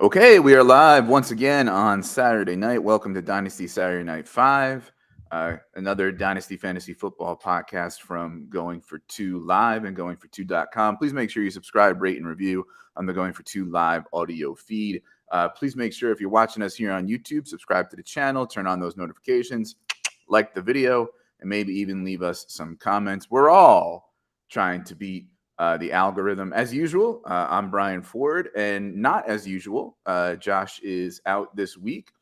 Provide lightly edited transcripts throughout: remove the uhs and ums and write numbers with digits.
Okay, we are live once again on Saturday night. Welcome to Dynasty Saturday Night 5, another Dynasty Fantasy Football podcast from Going for Two Live and goingfor2.com. Please make sure you subscribe, rate, and review on the Going for Two Live audio feed. Please make sure if you're watching us here on YouTube, subscribe to the channel, turn on those notifications, like the video, and maybe even leave us some comments. We're all trying to beat the algorithm. As usual, I'm Brian Ford, and not as usual, Josh is out this week,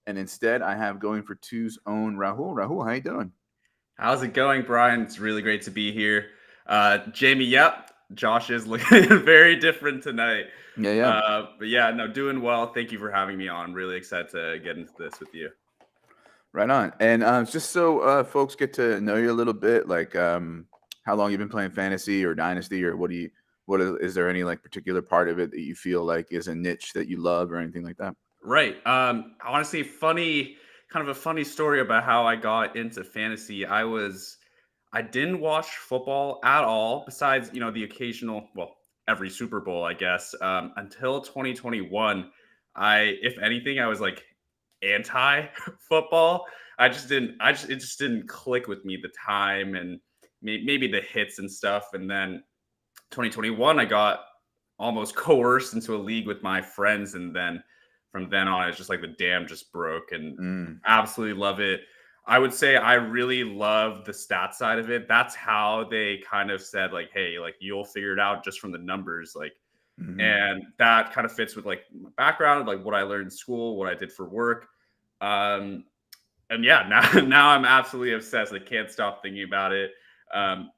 and instead I have Going for Two's own Rahul. Rahul, how you doing? How's it going, Brian? It's really great to be here. Jamie, yep, Josh is looking very different tonight. Yeah, yeah. But yeah, no, doing well. Thank you for having me on. I'm really excited to get into this with you. Right on. And just so folks get to know you a little bit, like how long you've been playing fantasy or dynasty, or is there any like particular part of it that you feel like is a niche that you love or anything like that? Right. Honestly, kind of a funny story about how I got into fantasy. I didn't watch football at all, besides, the occasional, well, every Super Bowl, I guess, until 2021. If anything, I was like anti football. It just didn't click with me, the time and maybe the hits and stuff. And then 2021, I got almost coerced into a league with my friends, and then from then on, it's just like the dam just broke, and Mm, absolutely love it. I would say I really love the stat side of it. That's how they kind of said, like, hey, like, you'll figure it out just from the numbers, like, mhm. and that kind of fits with like my background, like what I learned in school, what I did for work. Um, and yeah, now I'm absolutely obsessed. I can't stop thinking about it. Um,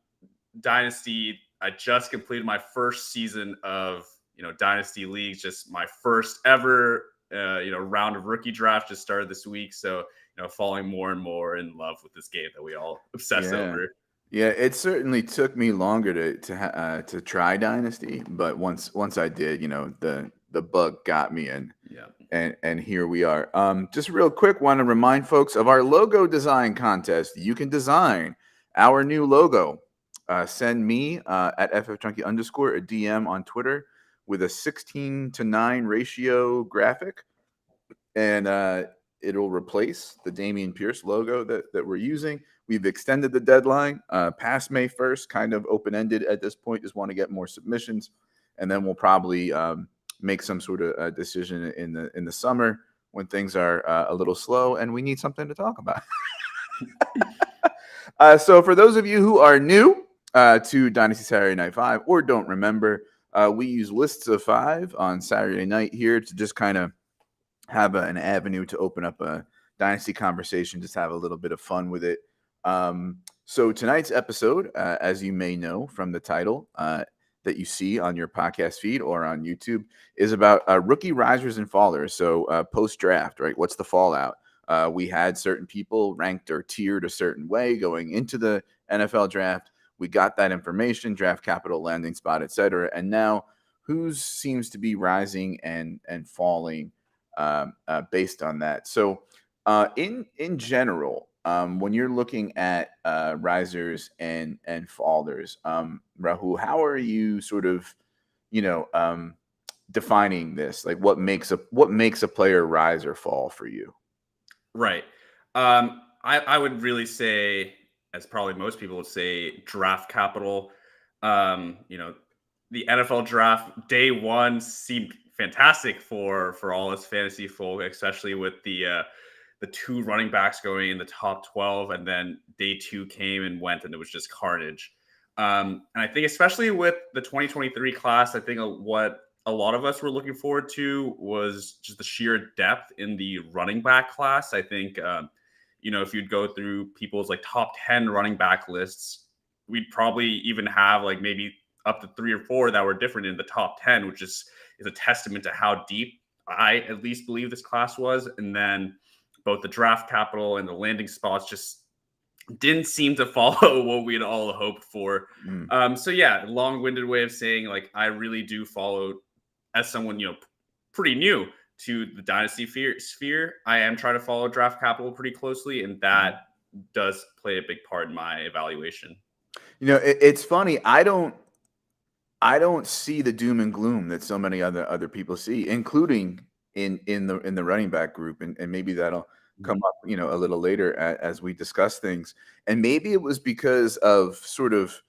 Dynasty, I just completed my first season of Dynasty leagues, just my first ever round of rookie draft just started this week. So falling more and more in love with this game that we all obsess Yeah. over. Yeah, it certainly took me longer to try Dynasty, but once I did, the bug got me, and Yeah. and here we are. Just real quick, want to remind folks of our logo design contest. You can design our new logo. Send me at ffjunkie underscore a DM on Twitter with a 16:9 ratio graphic, and it'll replace the Damian Pierce logo that we're using. We've extended the deadline past May 1st, kind of open ended at this point. Just want to get more submissions, and then we'll probably make some sort of decision in the summer when things are a little slow and we need something to talk about. So for those of you who are new to Dynasty Saturday Night 5 or don't remember, we use lists of five on Saturday night here to just kind of have an avenue to open up a dynasty conversation, just have a little bit of fun with it. So tonight's episode, as you may know from the title that you see on your podcast feed or on YouTube, is about rookie risers and fallers. So post draft, right? What's the fallout? We had certain people ranked or tiered a certain way going into the NFL draft. We got that information, draft capital, landing spot, etc. And now, who seems to be rising and falling based on that. So, in general, when you're looking at risers and fallers, Rahul, how are you sort of, you know, defining this? Like, what makes a player rise or fall for you? Right. I would really say, as probably most people would say, draft capital. You know, the NFL draft day one seemed fantastic for all us fantasy folk, especially with the two running backs going in the top 12, and then day two came and went, and it was just carnage. And I think, especially with the 2023 class, I think what a lot of us were looking forward to was just the sheer depth in the running back class. I think, if you'd go through people's like top 10 running back lists, we'd probably even have like maybe up to three or four that were different in the top 10, which is a testament to how deep I at least believe this class was. And then both the draft capital and the landing spots just didn't seem to follow what we'd all hoped for. Mm. So yeah, long-winded way of saying, like, I really do follow, as someone pretty new to the dynasty sphere. I am trying to follow draft capital pretty closely, and Mm. that does play a big part in my evaluation. It's funny. I don't see the doom and gloom that so many other people see, including in the running back group, and maybe that'll come up, a little later as we discuss things. And maybe it was because of sort of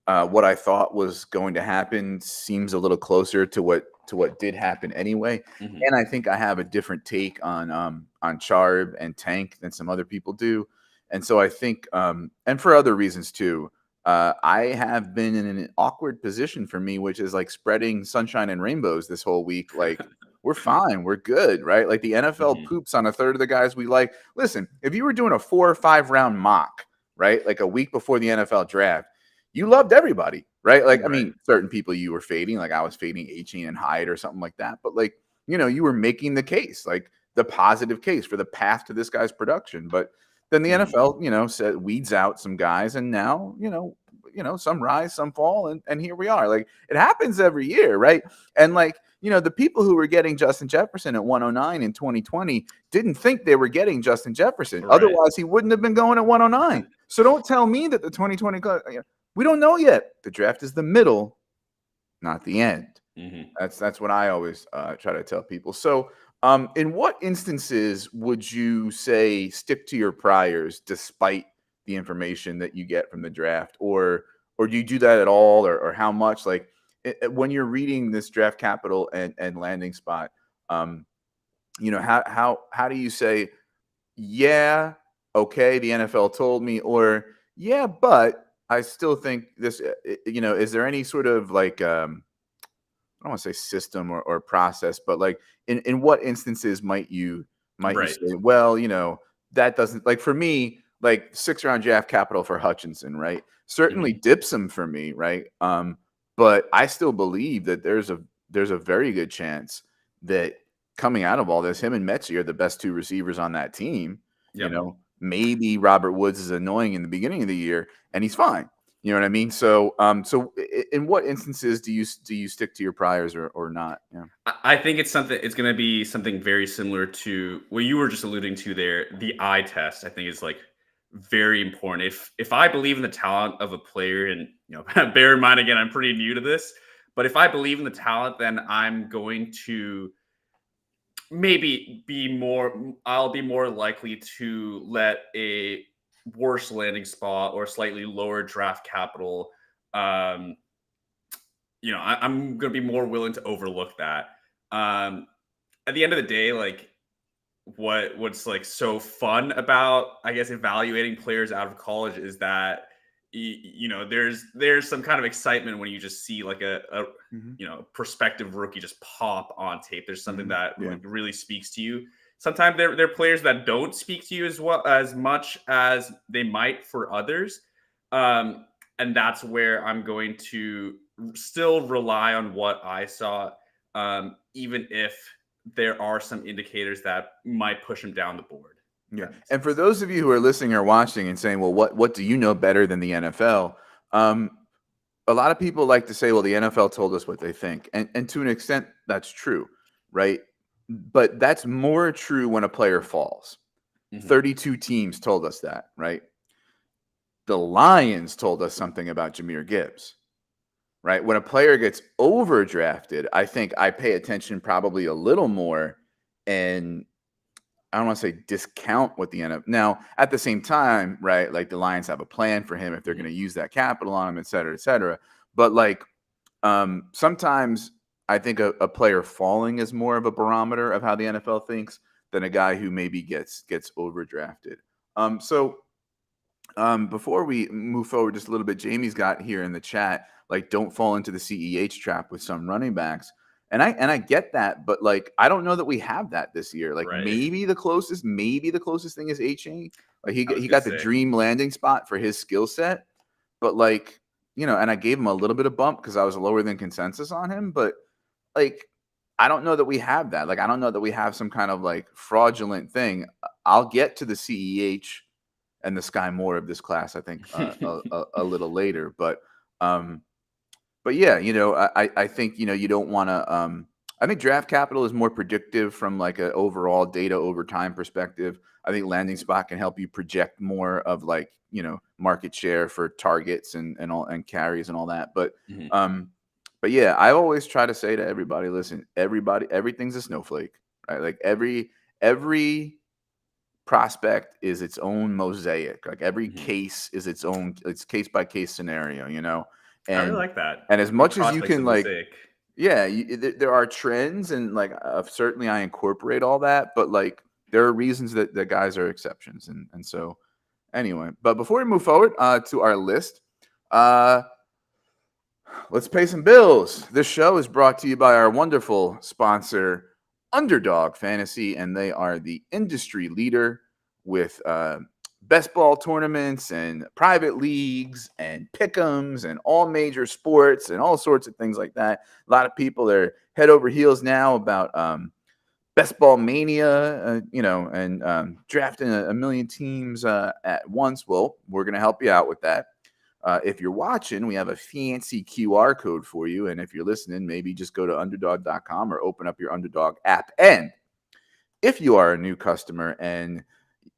what I thought was going to happen seems a little closer to what did happen anyway. Mhm. And I think I have a different take on Charb and Tank than some other people do. And so I think, and for other reasons too, I have been in an awkward position for me, which is like spreading sunshine and rainbows this whole week. Like, we're fine, we're good, right? Like the NFL Mhm. poops on a third of the guys we like. Listen, if you were doing a 4 or 5 round mock, right, like a week before the NFL draft, you loved everybody, right? Like, I Right. mean, certain people you were fading, like I was fading A-Chain and Hyde or something like that. But like, you were making the case, like the positive case for the path to this guy's production. But then the Mhm. NFL, said weeds out some guys, and now, some rise, some fall, and here we are. Like, it happens every year, right? And like, the people who were getting Justin Jefferson at 109 in 2020 didn't think they were getting Justin Jefferson. Right. Otherwise, he wouldn't have been going at 109. So don't tell me that the 2020 we don't know yet. The draft is the middle, not the end. Mhm. That's what I always try to tell people. So, in what instances would you say stick to your priors despite the information that you get from the draft, or do you do that at all, or how much? Like, when you're reading this draft capital and landing spot, how do you say, yeah, okay, the NFL told me, or yeah, but I still think this, is there any sort of like, I don't want to say system or process, but like in what instances might you Right. say, well, that doesn't, like, for me, like 6th round draft capital for Hutchinson, right? Certainly Mhm. dips him for me, right? But I still believe that there's a very good chance that coming out of all this, him and Metsy are the best 2 receivers on that team. Yep. Maybe Robert Woods is annoying in the beginning of the year, and he's fine. You know what I mean? So, in what instances do you stick to your priors, or not? Yeah. I think it's gonna be something very similar to what you were just alluding to there. The eye test, I think, is like very important. If I believe in the talent of a player, and bear in mind again, I'm pretty new to this, but if I believe in the talent, then I'm going to maybe I'll be more likely to let a worse landing spot or slightly lower draft capital, um I'm going to be more willing to overlook that. At the end of the day, like what's like so fun about, I guess, evaluating players out of college is that there's some kind of excitement when you just see like a Hmm. prospective rookie just pop on tape. There's something Hmm. that Yeah. like really speaks to you. Sometimes there are players that don't speak to you as much as they might for others. Um, and that's where I'm going to still rely on what I saw, even if there are some indicators that might push him down the board. If Yeah. that makes And for sense. those of you who are listening or watching and saying, well, what do you know better than the NFL? Um, a lot of people like to say, well, the NFL told us what they think. And to an extent, that's true, right? But that's more true when a player falls. Mhm. 32 teams told us that, right? The Lions told us something about Jahmyr Gibbs, right? When a player gets overdrafted, I think I pay attention probably a little more, and I don't want to say discount what the NFL. Now, at the same time, right? Like the Lions have a plan for him if they're going Mhm. to use that capital on him, et cetera, et cetera. But like, sometimes I think a player falling is more of a barometer of how the NFL thinks than a guy who maybe gets overdrafted. So before we move forward just a little bit, Jamie's got here in the chat, like, don't fall into the CEH trap with some running backs. And I get that, but like, I don't know that we have that this year. Like, Right. maybe the closest thing is A-Chain. Like, I was he gonna got the say. dream landing spot for his skill set, but like, and I gave him a little bit of bump because I was lower than consensus on him, but like, I don't know that we have that. Like, I don't know that we have some kind of like fraudulent thing. I'll get to the CEH and the Sky Moore of this class, I think, a little later. But yeah, I think, you don't want to. I think draft capital is more predictive from like an overall data over time perspective. I think landing spot can help you project more of like, market share for targets and all, and carries and all that. Mhm. Um, but yeah, I always try to say to everybody, listen, everything's a snowflake, right? Like every prospect is its own mosaic. Like every Mhm. case is it's case by case scenario, I really and like that. as The much as you prospects can of like, mosaic. yeah, there are trends, and like certainly I incorporate all that, but like there are reasons that guys are exceptions, and so anyway. But before we move forward to our list, uh, let's pay some bills. This show is brought to you by our wonderful sponsor, Underdog Fantasy, and they are the industry leader with best ball tournaments and private leagues and pick'ems and all major sports and all sorts of things like that. A lot of people are head over heels now about best ball mania, and drafting a million teams at once. Well, we're going to help you out with that. If you're watching, we have a fancy QR code for you. And if you're listening, maybe just go to underdog.com or open up your Underdog app. And if you are a new customer, and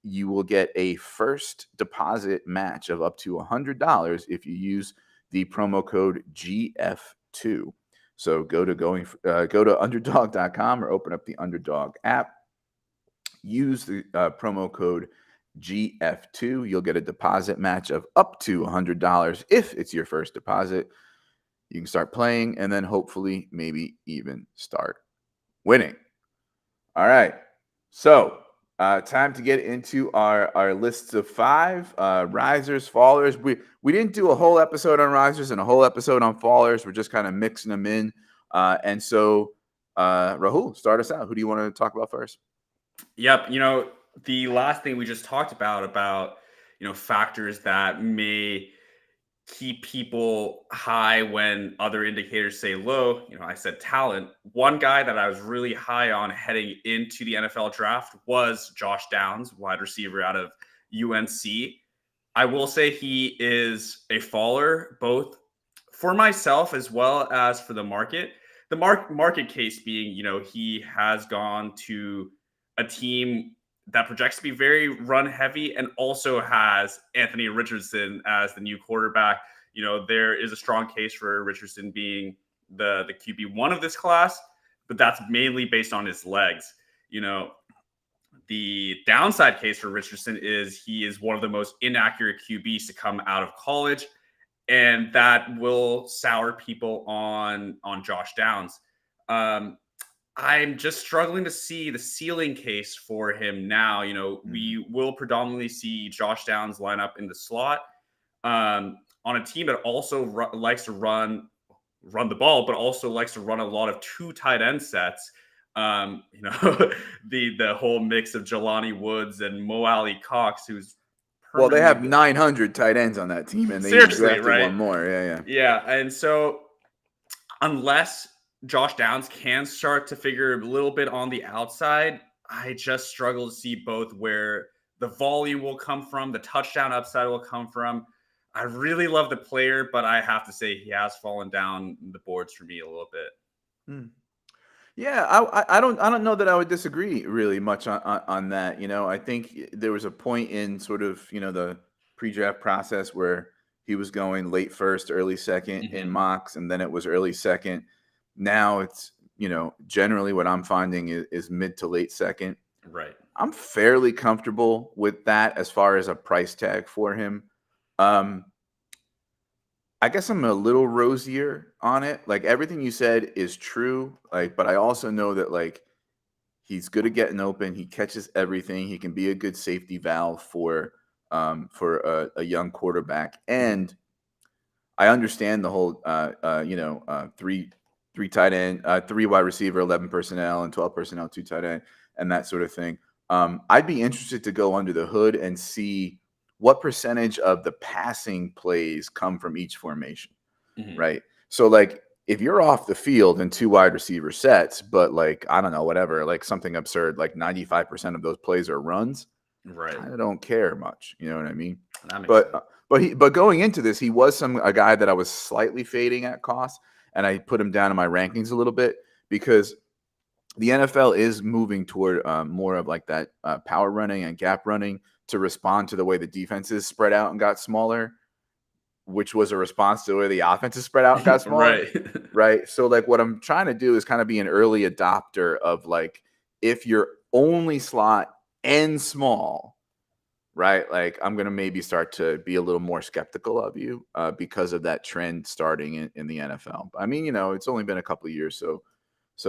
you will get a first deposit match of up to $100 if you use the promo code GF2. So go to underdog.com or open up the Underdog app. Use the promo code GF2. You'll get a deposit match of up to $100 if it's your first deposit. You can start playing and then hopefully maybe even start winning. All right. So time to get into our lists of 5 risers, fallers. We didn't do a whole episode on risers and a whole episode on fallers. We're just kind of mixing them in. And so, Rahul, start us out. Who do you want to talk about first? Yep. The last thing we just talked about, factors that may keep people high when other indicators say low. I said talent. One guy that I was really high on heading into the NFL draft was Josh Downs, wide receiver out of UNC. I will say he is a faller, both for myself as well as for the market. The market case being, he has gone to a team that projects to be very run heavy and also has Anthony Richardson as the new quarterback. There is a strong case for Richardson being the QB1 of this class, but that's mainly based on his legs. The downside case for Richardson is he is one of the most inaccurate QBs to come out of college, and that will sour people on Josh Downs. I'm just struggling to see the ceiling case for him now. We will predominantly see Josh Downs line up in the slot on a team that also likes to run the ball, but also likes to run a lot of 2 tight end sets. The whole mix of Jelani Woods and Mo Alley Cox, who's well, they have 900 tight ends on that team, and they seriously drafted right. one more. Yeah. Yeah, and so unless Josh Downs can start to figure a little bit on the outside, I just struggle to see both where the volume will come from, the touchdown upside will come from. I really love the player, but I have to say he has fallen down the boards for me a little bit. Yeah, I don't know that I would disagree really much on that. I think there was a point in sort of the pre-draft process where he was going late first, early second in mocks, and then it was early second. Now it's generally what I'm finding is mid to late second. Right. I'm fairly comfortable with that as far as a price tag for him. I guess I'm a little rosier on it. Like everything you said is true. Like, but I also know that like he's good at getting open. He catches everything. He can be a good safety valve for a young quarterback. And I understand the whole three tight end, 3 wide receiver, 11 personnel, and 12 personnel, 2 tight end, and that sort of thing. I'd be interested to go under the hood and see what percentage of the passing plays come from each formation, right? So, like, if you're off the field in 2 wide receiver sets, but like, I don't know, whatever, like something absurd, like 95% of those plays are runs, right? I don't care much. You know what I mean? That makes sense. But going into this, he was a guy that I was slightly fading at cost, and I put him down in my rankings a little bit because the NFL is moving toward more of like that power running and gap running to respond to the way the defenses spread out and got smaller, which was a response to the way the offenses spread out and got smaller. Right. Right. So like what I'm trying to do is kind of be an early adopter of like if you're only slot and small, right? Like I'm going to maybe start to be a little more skeptical of you because of that trend starting in the NFL. I mean, it's only been a couple of years, so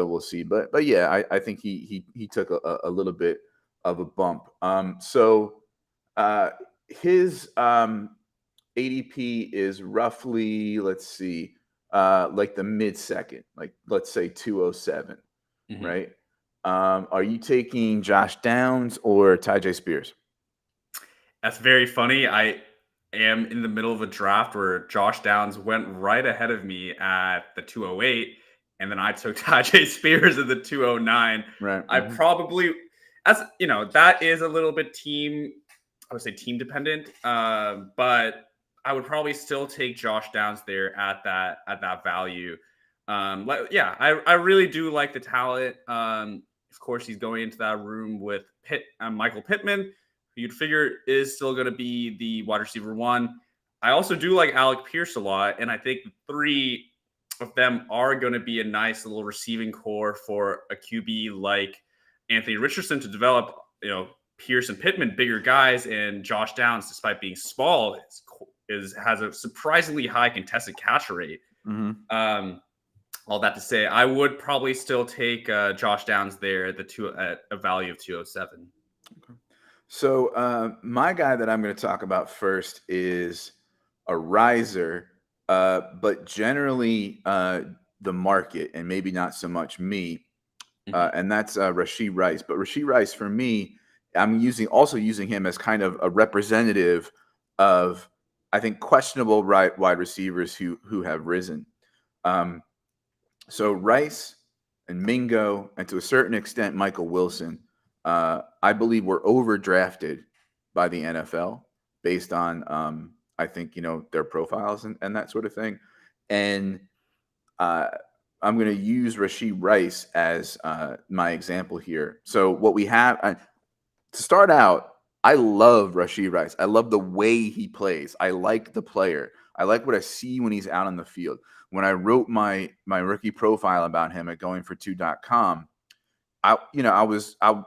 we'll see. But yeah, I think he took a little bit of a bump. So his ADP is roughly, let's see, like the mid second, like let's say 207, right? Are you taking Josh Downs or Tyjae Spears? That's very funny. I am in the middle of a draft where Josh Downs went right ahead of me at the 208, and then I took Tajay Spears at the 209. Right. I probably, that is a little bit I would say team dependent, but I would probably still take Josh Downs there at that value. I really do like the talent. Of course, he's going into that room with Michael Pittman, you'd figure is still going to be the wide receiver one. I also do like Alec Pierce a lot, and I think the three of them are going to be a nice little receiving core for a QB like Anthony Richardson to develop. Pierce and Pittman, bigger guys, and Josh Downs, despite being small, has a surprisingly high contested catch rate. All that to say, I would probably still take Josh Downs there at a value of 207. Okay. So my guy that I'm going to talk about first is a riser, but generally the market, and maybe not so much me, and that's Rashee Rice. But Rashee Rice, for me, I'm also using him as kind of a representative of, I think, questionable wide receivers who have risen. So Rice and Mingo, and to a certain extent, Michael Wilson, I believe were overdrafted by the NFL based on, I think, their profiles and that sort of thing. And I'm going to use Rashee Rice as my example here. So what we have to start out, I love Rashee Rice. I love the way he plays. I like the player. I like what I see when he's out on the field. When I wrote my rookie profile about him at goingfor2.com, I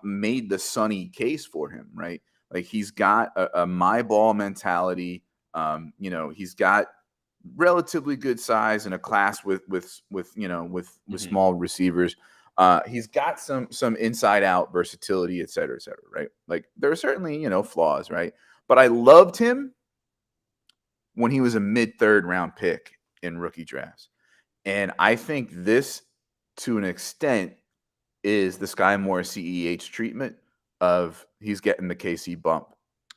made the Sonny case for him, right? Like he's got a my ball mentality. He's got relatively good size in a class with small receivers. He's got some inside out versatility, et cetera, right? Like there are certainly, flaws, right? But I loved him when he was a mid-third round pick in rookie drafts. And I think this, to an extent, is the Sky Moore CEH treatment of he's getting the KC bump,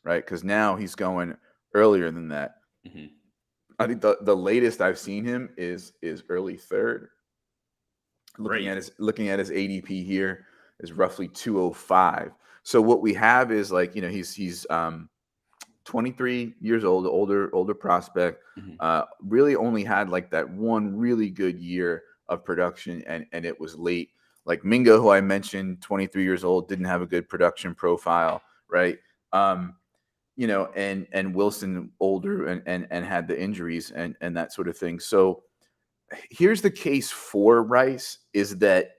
right? Because now he's going earlier than that. I think the latest I've seen him is early third. Looking at his ADP here is roughly 205. So what we have is like, he's 23 years old, older prospect. Really only had like that one really good year of production, and it was late. Like Mingo, who I mentioned, 23 years old, didn't have a good production profile, right? And Wilson older and had the injuries and that sort of thing. So here's the case for Rice is that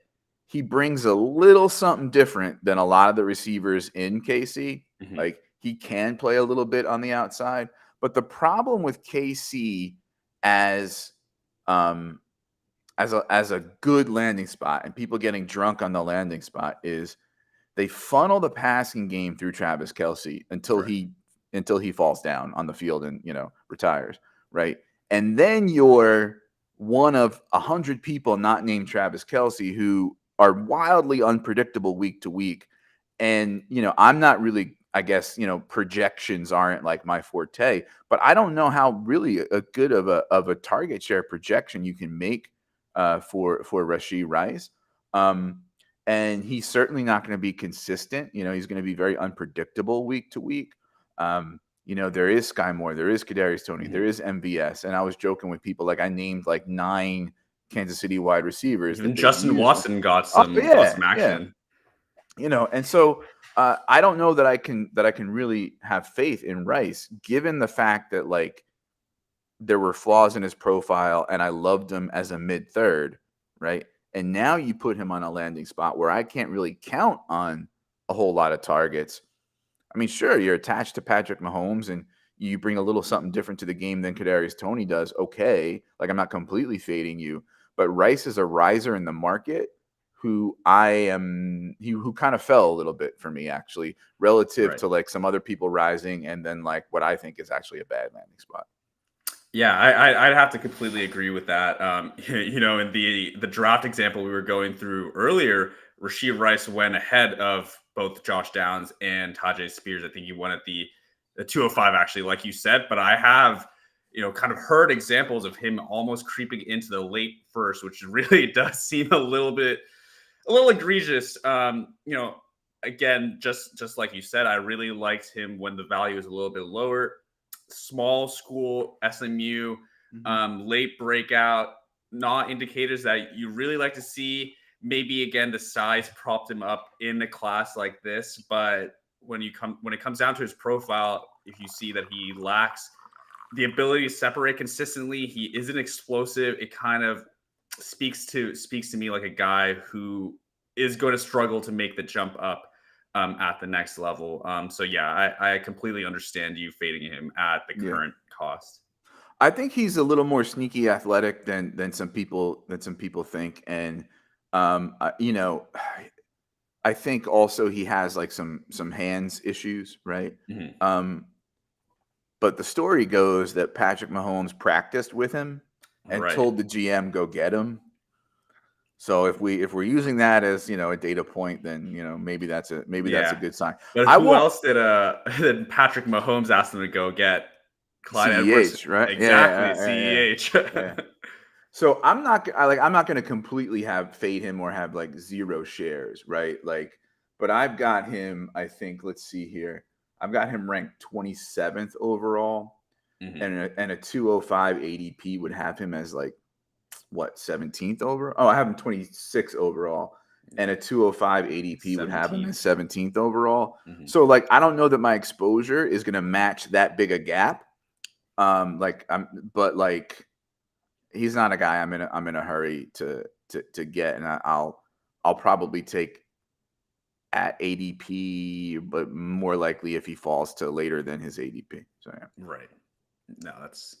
he brings a little something different than a lot of the receivers in KC. Like he can play a little bit on the outside, but the problem with KC as a good landing spot and people getting drunk on the landing spot is they funnel the passing game through Travis Kelce until he falls down on the field and retires, right? And then you're one of 100 people not named Travis Kelce who are wildly unpredictable week to week. And I'm not really, I guess, projections aren't like my forte, but I don't know how really a good of a target share projection you can make for Rashee Rice. And he's certainly not going to be consistent. He's going to be very unpredictable week to week. There is Sky Moore, there is Kadarius Toney, there is MVS. And I was joking with people, like I named like 9 Kansas City wide receivers. Even Justin Watson got some action. And so I don't know that I can really have faith in Rice, given the fact that like there were flaws in his profile and I loved him as a mid-third, right? And now you put him on a landing spot where I can't really count on a whole lot of targets. I mean, sure, you're attached to Patrick Mahomes and you bring a little something different to the game than Kadarius Toney does. Okay, like I'm not completely fading you, but Rice is a riser in the market who who kind of fell a little bit for me actually relative to like some other people rising and then like what I think is actually a bad landing spot. Yeah, I'd have to completely agree with that. In the draft example we were going through earlier, Rashee Rice went ahead of both Josh Downs and Tajay Spears. I think he won at the 205, actually, like you said. But I have, kind of heard examples of him almost creeping into the late first, which really does seem a little egregious. Again, just like you said, I really liked him when the value is a little bit lower. Small school, SMU, late breakout, not indicators that you really like to see. Maybe again, the size propped him up in a class like this, but when it comes down to his profile, if you see that he lacks the ability to separate consistently, he isn't explosive. It kind of speaks to me like a guy who is going to struggle to make the jump up at the next level. So yeah, I completely understand you fading him at the current cost. I think he's a little more sneaky athletic than some people think, and I think also he has like some hands issues, right? But the story goes that Patrick Mahomes practiced with him and told the GM go get him. So if we're using that as a data point, then maybe that's a good sign. But who else did Patrick Mahomes ask them to go get? Clyde Edwards, right? Exactly, CEH. Yeah. So I'm not going to completely fade him or have like zero shares, right? Like, but I've got him. I think let's see here. I've got him ranked 27th overall, and a 205 ADP would have him as like what 17th over? Oh, I have him 26 overall, and a 205 ADP would have him as 17th overall. So like, I don't know that my exposure is going to match that big a gap. But like, he's not a guy I'm in a hurry to get, and I'll probably take at ADP, but more likely if he falls to later than his ADP. So yeah. Right. No, that's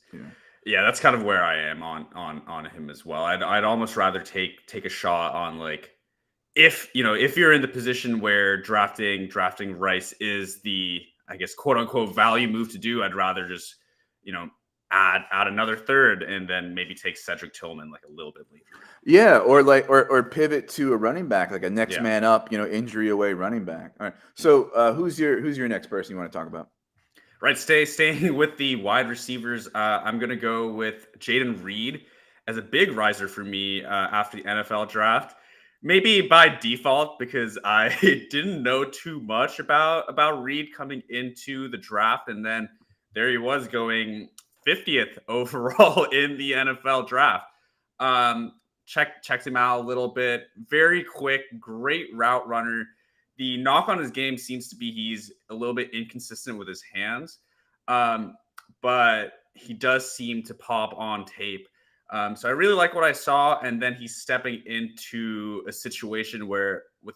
that's kind of where I am on him as well. I'd almost rather take a shot on like if you're in the position where drafting Rice is the, I guess, quote unquote value move to do. I'd rather just add another third and then maybe take Cedric Tillman like a little bit later. Yeah, or pivot to a running back, like a next man up, injury away running back. All right. So who's your next person you want to talk about? Right, staying with the wide receivers, I'm going to go with Jaden Reed as a big riser for me after the NFL draft. Maybe by default, because I didn't know too much about Reed coming into the draft, and then there he was going 50th overall in the NFL draft. Checked him out a little bit. Very quick, great route runner. The knock on his game seems to be he's a little bit inconsistent with his hands, but he does seem to pop on tape. So I really like what I saw, and then he's stepping into a situation where, with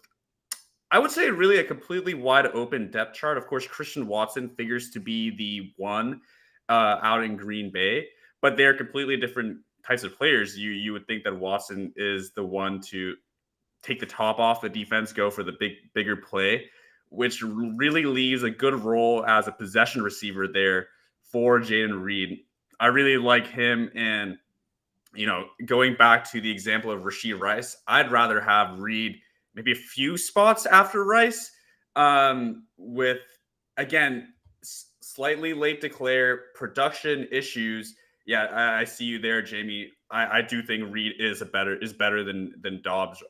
I would say really a completely wide open depth chart. Of course, Christian Watson figures to be the one out in Green Bay, but they're completely different types of players. You would think that Watson is the one to take the top off the defense, go for the bigger play, which really leaves a good role as a possession receiver there for Jaden Reed. I really like him. And, going back to the example of Rashee Rice, I'd rather have Reed maybe a few spots after Rice with, again, slightly late declare, production issues. Yeah, I see you there, Jamie. I do think Reed is better than Dobbs.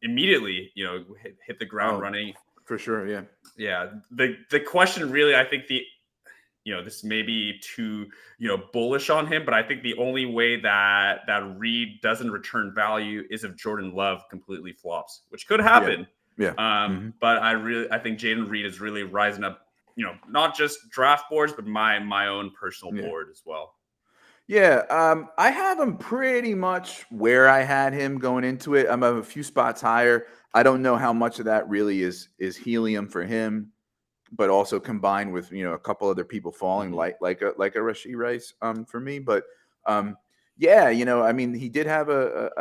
Immediately, hit the ground running for sure. Yeah, yeah. The question really, I think this may be too bullish on him, but I think the only way that Reed doesn't return value is if Jordan Love completely flops, which could happen. Yeah. But I think Jaden Reed is really rising up. Not just draft boards, but my own personal board as well. Yeah, I have him pretty much where I had him going into it. I'm a few spots higher. I don't know how much of that really is helium for him, but also combined with a couple other people falling Mhm. like a Rashee Rice for me. But yeah, I mean, he did have a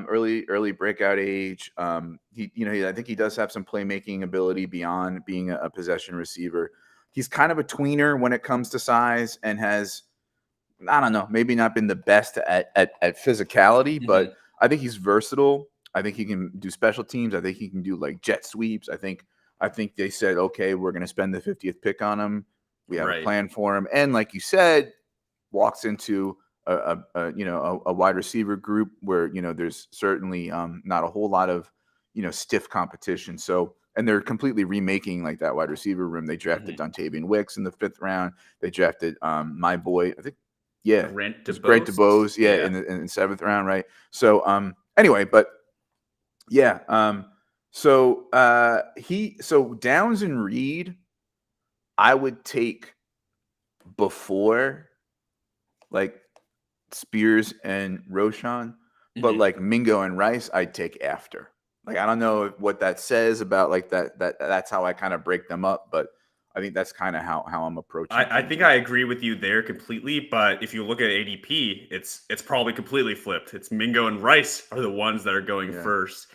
early breakout age. I think he does have some playmaking ability beyond being a possession receiver. He's kind of a tweener when it comes to size and has, I don't know, maybe not been the best at physicality, but Mhm. I think he's versatile. I think he can do special teams. I think he can do like jet sweeps. I think they said, okay, we're going to spend the 50th pick on him. We have a Right. plan for him, and like you said, walks into a wide receiver group where there's certainly not a whole lot of stiff competition. So, and they're completely remaking like that wide receiver room. They drafted Mhm. Dontavian Wicks in the 5th round. They drafted my boy, I think, yeah, it Grant was Grant DeBose? DeBose, yeah, Yeah. in the 7th round, right? So anyway, but yeah, so Downs and Reed, I would take before like Spears and Roshan, but Mhm. like Mingo and Rice, I'd take after. Like, I don't know what that says about like that's how I kind of break them up, but I think that's kind of how I'm approaching I things think with I them. agree with you there completely, but if you look at ADP, it's probably completely flipped. It's Mingo and Rice are the ones that are going Yeah. first,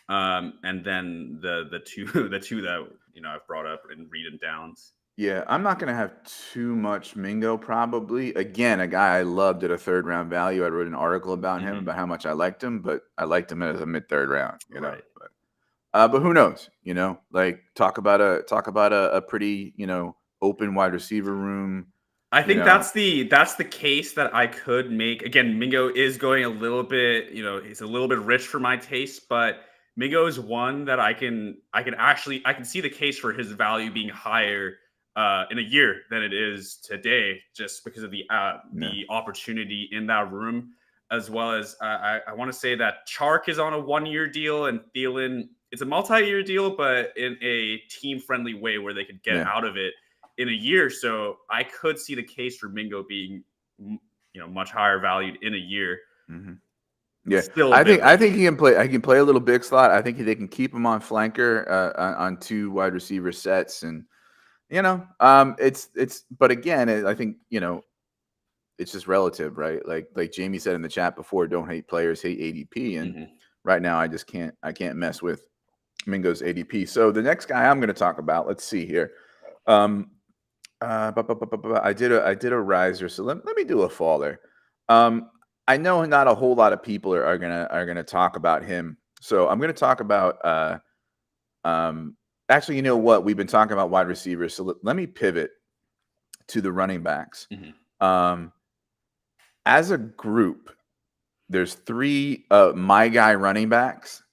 and then the two the two that I've brought up in Reed and Downs. Yeah, I'm not gonna have too much Mingo probably. Again, a guy I loved at a 3rd round value. I wrote an article about him, Mhm. about how much I liked him, but I liked him as a mid 3rd round. Right. But who knows? Like talk about a pretty open wide receiver room. I You think know, that's the case that I could make. Again, Mingo is going a little bit, he's a little bit rich for my taste, but Mingo is one that I can see the case for his value being higher in a year than it is today, just because of yeah, the opportunity in that room, as well as I want to say that Chark is on a 1 year deal and Thielen it's a multi-year deal, but in a team friendly way where they could get yeah. out of it in a year. So I could see the case for Mingo being, much higher valued in a year. hmm Yeah, Still a I bit think I rich. think he can play. I can play a little big slot. I think they can keep him on flanker on 2 wide receiver sets, and it's. But again, I think it's just relative, right? Like Jamie said in the chat before, don't hate players, hate ADP, and Hmm. right now I can't mess with Mingo's ADP. So the next guy I'm going to talk about, let's see here. Um, I did a riser, so let me do a faller. Um, I know not a whole lot of people are gonna talk about him, so I'm gonna talk about. Um, Actually, you know what? We've been talking about wide receivers, so let me pivot to the running backs. Hmm. Um, as a group, there's 3 my guy running backs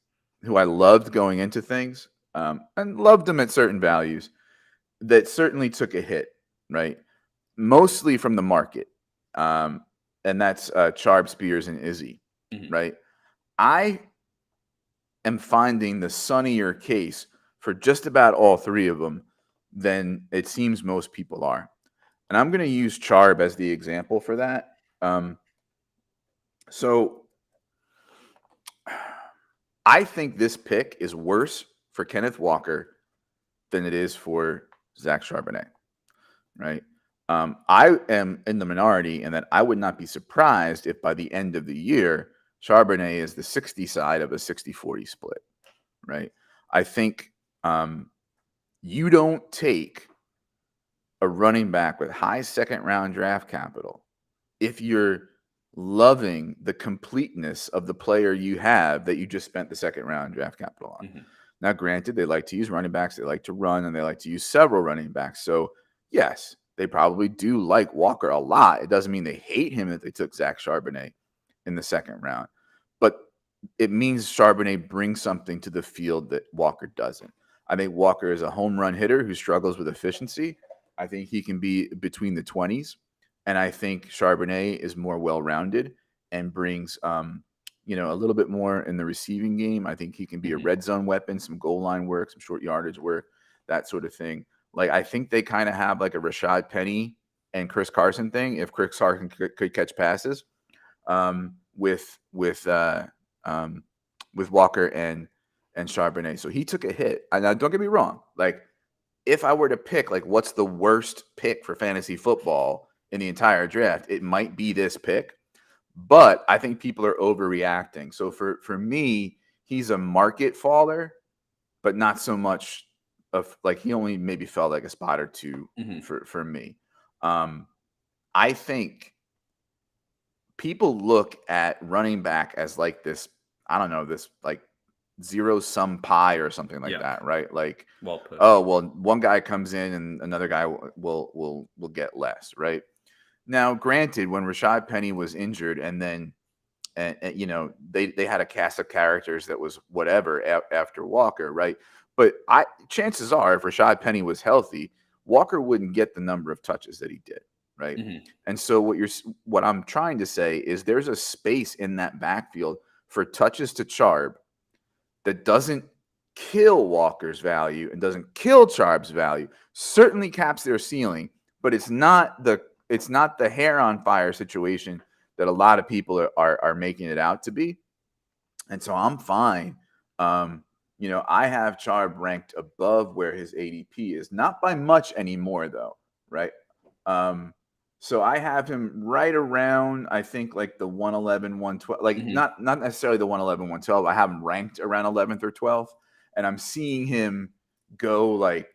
who I loved going into things, and loved them at certain values that certainly took a hit, right? Mostly from the market, and that's Charb, Spears, and Izzy, Hmm. right? I am finding the sunnier case for just about all 3 of them than it seems most people are, and I'm going to use Charb as the example for that. So I think this pick is worse for Kenneth Walker than it is for Zach Charbonnet, right? I am in the minority in that I would not be surprised if by the end of the year, Charbonnet is the 60 side of a 60-40 split, right? I think you don't take a running back with high 2nd round draft capital if you're loving the completeness of the player you have that you just spent the 2nd round draft capital on. Hmm. Now, granted, they like to use running backs, they like to run, and they like to use several running backs. So, yes, they probably do like Walker a lot. It doesn't mean they hate him that they took Zach Charbonnet in the 2nd round, but it means Charbonnet brings something to the field that Walker doesn't. I think Walker is a home run hitter who struggles with efficiency. I think he can be between the 20s. And I think Charbonnet is more well-rounded and brings, a little bit more in the receiving game. I think he can be a Hmm. red zone weapon, some goal line work, some short yardage work, that sort of thing. Like, I think they kind of have like a Rashad Penny and Chris Carson thing. If Chris Carson could catch passes, with Walker and Charbonnet, so he took a hit. And now, don't get me wrong, like if I were to pick like what's the worst pick for fantasy football in the entire draft, it might be this pick. But I think people are overreacting. So for me, he's a market faller, but not so much of like he only maybe fell like a spot or two for me. I think people look at running back as like this, I don't know, this like zero sum pie or something like that, right? Like, well put. Oh, well, one guy comes in and another guy will get less, right? Now, granted, when Rashad Penny was injured, and then and they had a cast of characters that was whatever after Walker, right? But chances are, if Rashad Penny was healthy, Walker wouldn't get the number of touches that he did, right? And so what I'm trying to say is there's a space in that backfield for touches to Charb that doesn't kill Walker's value and doesn't kill Charb's value. Certainly caps their ceiling, but it's not the hair on fire situation that a lot of people are making it out to be. And so I'm fine. I have Charb ranked above where his ADP is, not by much anymore though, right? So I have him right around, I think, like the 111, 112, like not necessarily the 111, 112. I have him ranked around 11th or 12th, and I'm seeing him go like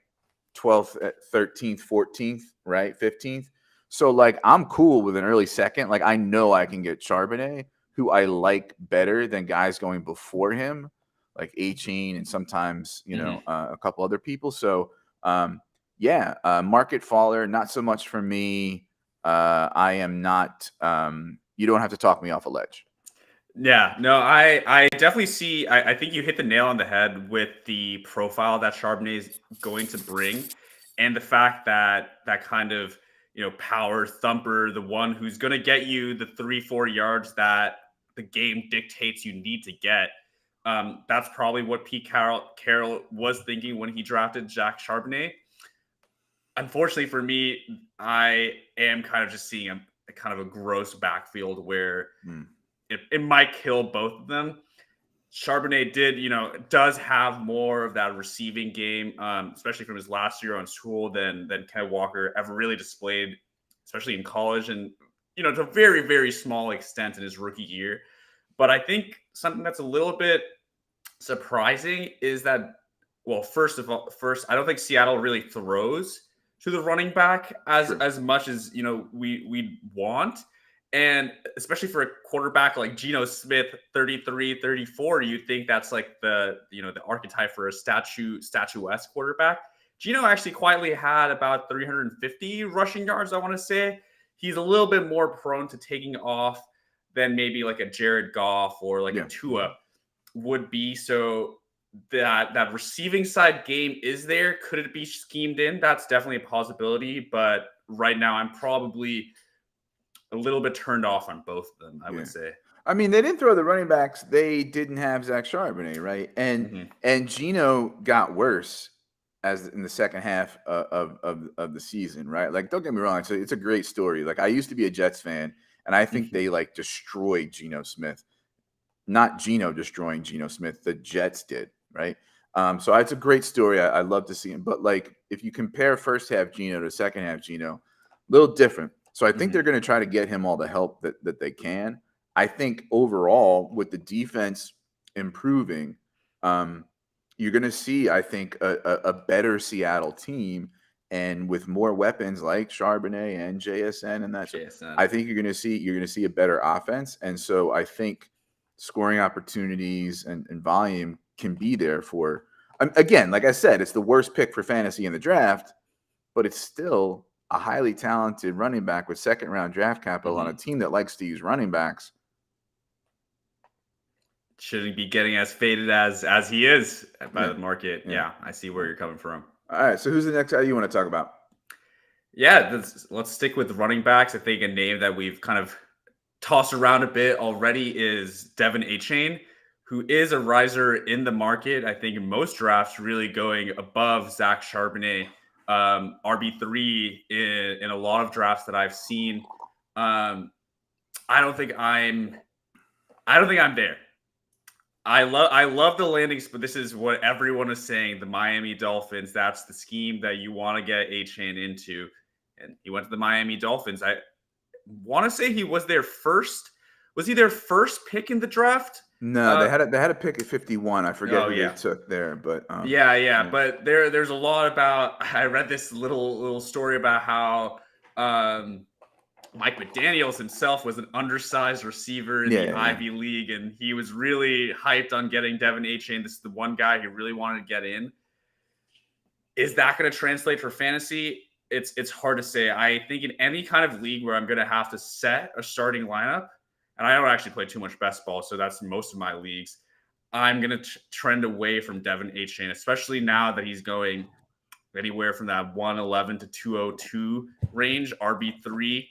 12th, 13th, 14th, right? 15th. So like I'm cool with an early second. Like I know I can get Charbonnet, who I like better than guys going before him, like A-Chain and sometimes, a couple other people. So market faller, not so much for me. I am not. You don't have to talk me off a ledge. Yeah, no, I definitely see. I think you hit the nail on the head with the profile that Charbonnet is going to bring, and the fact that kind of power thumper, the one who's going to get you the 3-4 yards that the game dictates you need to get. That's probably what Pete Carroll was thinking when he drafted Zach Charbonnet. Unfortunately for me, I am kind of just seeing a kind of a gross backfield where it might kill both of them. Charbonnet does have more of that receiving game, especially from his last year on school than Ken Walker ever really displayed, especially in college and, to a very, very small extent in his rookie year. But I think something that's a little bit surprising is that, well, first, I don't think Seattle really throws to the running back as much as we want, and especially for a quarterback like Geno Smith, 33, 34, you think that's like the archetype for a statuesque quarterback. Geno actually quietly had about 350 rushing yards, I want to say. He's a little bit more prone to taking off than maybe like a Jared Goff or like a Tua would be. So that receiving side game is there. Could it be schemed in? That's definitely a possibility. But right now, I'm probably a little bit turned off on both of them, I would say. I mean, they didn't throw the running backs. They didn't have Zach Charbonnet, right? And Geno got worse as in the second half of the season, right? Like, don't get me wrong. It's a great story. Like, I used to be a Jets fan, and I think they like destroyed Geno Smith. Not Geno destroying Geno Smith. The Jets did, right? So it's a great story. I love to see him. But like, if you compare first half Geno to second half Geno, a little different. So I think they're going to try to get him all the help that they can. I think overall, with the defense improving, you're going to see, I think, a better Seattle team, and with more weapons like Charbonnet and JSN and that. JSN. I think you're going to see a better offense, and so I think scoring opportunities and volume can be there for. Again, like I said, it's the worst pick for fantasy in the draft, but it's still a highly talented running back with second-round draft capital on a team that likes to use running backs. Shouldn't be getting as faded as he is by the market. Yeah, I see where you're coming from. All right, so who's the next guy you want to talk about? Yeah, let's stick with the running backs. I think a name that we've kind of tossed around a bit already is Devin A-Chain, who is a riser in the market. I think in most drafts, really going above Zach Charbonnet RB3 in a lot of drafts that I've seen. I don't think I'm there. I love the landings, but this is what everyone is saying. The Miami Dolphins, that's the scheme that you want to get A-Chain into. And he went to the Miami Dolphins. I want to say he was their first. Was he their first pick in the draft? No, they had a pick at 51. I forget who yeah. they took there, but yeah. But there's a lot about. I read this little story about how Mike McDaniels himself was an undersized receiver in the Ivy League, and he was really hyped on getting Devin A-Chain. This is the one guy he really wanted to get in. Is that going to translate for fantasy? It's hard to say. I think in any kind of league where I'm going to have to set a starting lineup, and I don't actually play too much best ball, so that's most of my leagues, I'm going to trend away from Devin A-Chain, especially now that he's going anywhere from that 111 to 202 range, RB3.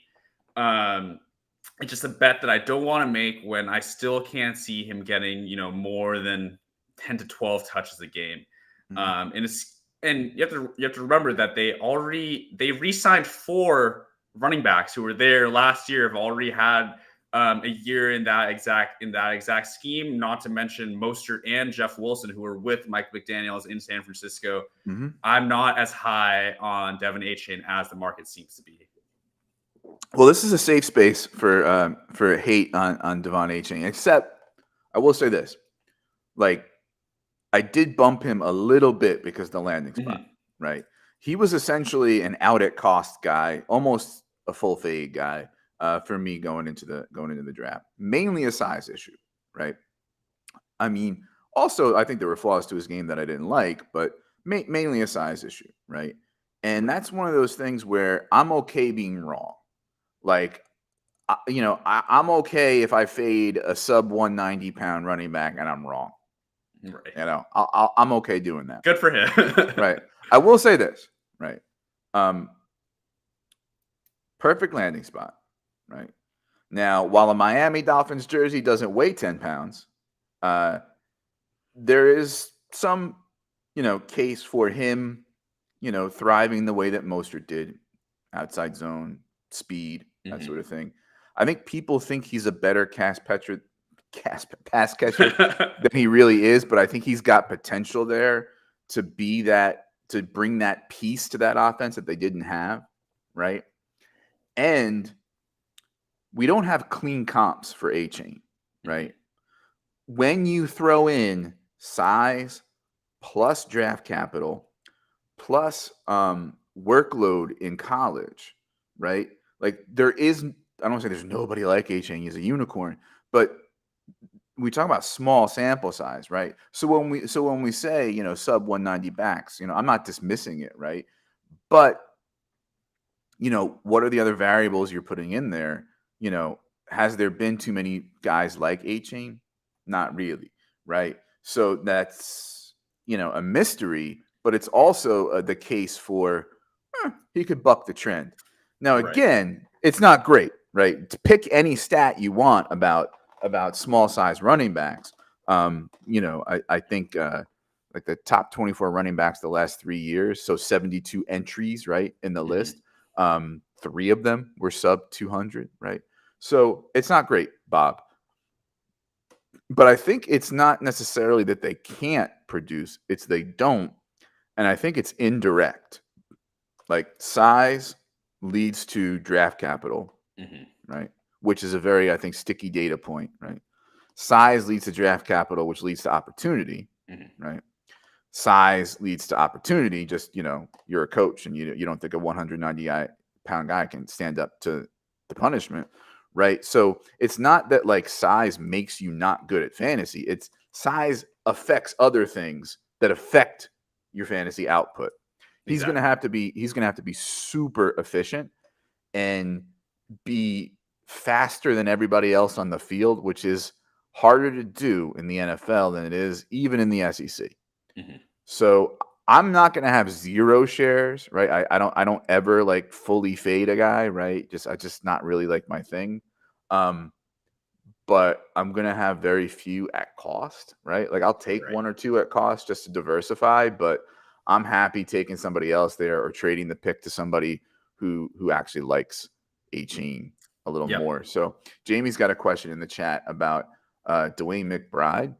It's just a bet that I don't want to make when I still can't see him getting, more than 10 to 12 touches a game. And you have to remember that they re-signed 4 running backs who were there last year, have already had a year in that exact scheme. Not to mention Mostert and Jeff Wilson, who were with Mike McDaniels in San Francisco. Mm-hmm. I'm not as high on Devin A-Chain as the market seems to be. Well, this is a safe space for hate on Devon A-Chain, except I will say this. Like, I did bump him a little bit because of the landing spot, right? He was essentially an out at cost guy, almost a full fade guy for me going into the draft. Mainly a size issue, right? I mean, also I think there were flaws to his game that I didn't like, but mainly a size issue, right? And that's one of those things where I'm okay being wrong. Like, I'm okay if I fade a sub 190-pound running back and I'm wrong. Right. I'm okay doing that. Good for him. Right. I will say this, right? Perfect landing spot, right? Now, while a Miami Dolphins jersey doesn't weigh 10 pounds, there is some, case for him, thriving the way that Mostert did, outside zone, speed, that sort of thing. I think people think he's a better pass catcher than he really is, but I think he's got potential there to bring that piece to that offense that they didn't have, right? And we don't have clean comps for A-Chain, right? When you throw in size plus draft capital plus workload in college, right? Like, I don't want to say there's nobody like A-Chain. He's a unicorn, but we talk about small sample size, right? So when we say, sub 190 backs, I'm not dismissing it, right? But, what are the other variables you're putting in there? Has there been too many guys like A-Chain? Not really, right? So that's, a mystery, but it's also the case for he could buck the trend. Now, again, it's not great, right? To pick any stat you want about small size running backs. I think like the top 24 running backs the last 3 years, so 72 entries, right, in the list. 3 of them were sub 200, right? So it's not great, Bob. But I think it's not necessarily that they can't produce, it's they don't. And I think it's indirect. Like, size leads to draft capital, right? Which is a very, I think, sticky data point, right? Size leads to draft capital, which leads to opportunity, right? Size leads to opportunity. Just, you're a coach and you don't think a 190-pound guy can stand up to the punishment, right? So it's not that like size makes you not good at fantasy. It's size affects other things that affect your fantasy output. He's going to have to be super efficient and be faster than everybody else on the field, which is harder to do in the NFL than it is even in the SEC. So I'm not going to have 0 shares, right? I don't ever like fully fade a guy, right? I just not really like my thing. But I'm going to have very few at cost, right? Like, I'll take 1 or 2 at cost just to diversify, but I'm happy taking somebody else there or trading the pick to somebody who actually likes A-Chain a little Yep. more. So Jamie's got a question in the chat about Dwayne McBride.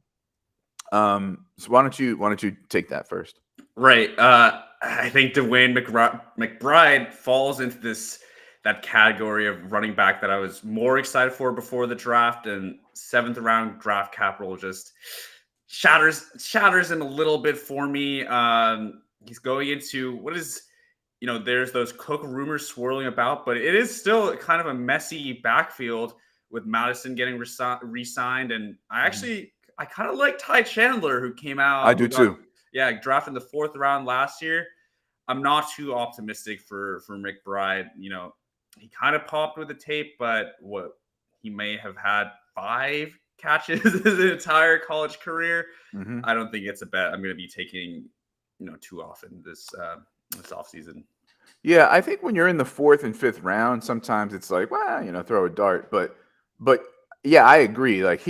So why don't you take that first? Right. I think Dwayne McBride falls into that category of running back that I was more excited for before the draft, and 7th-round draft capital just shatters him a little bit for me. He's going into what is, there's those Cook rumors swirling about, but it is still kind of a messy backfield with Madison getting re-signed, and I kind of like Ty Chandler, who came I out, do too. drafted in the 4th round last year. I'm not too optimistic for McBride. He kind of popped with the tape, but what he may have had 5 catches his entire college career. Mm-hmm. I don't think it's a bet I'm going to be taking, too often this offseason. Yeah, I think when you're in the 4th and 5th round, sometimes it's like, well, throw a dart. But yeah, I agree. Like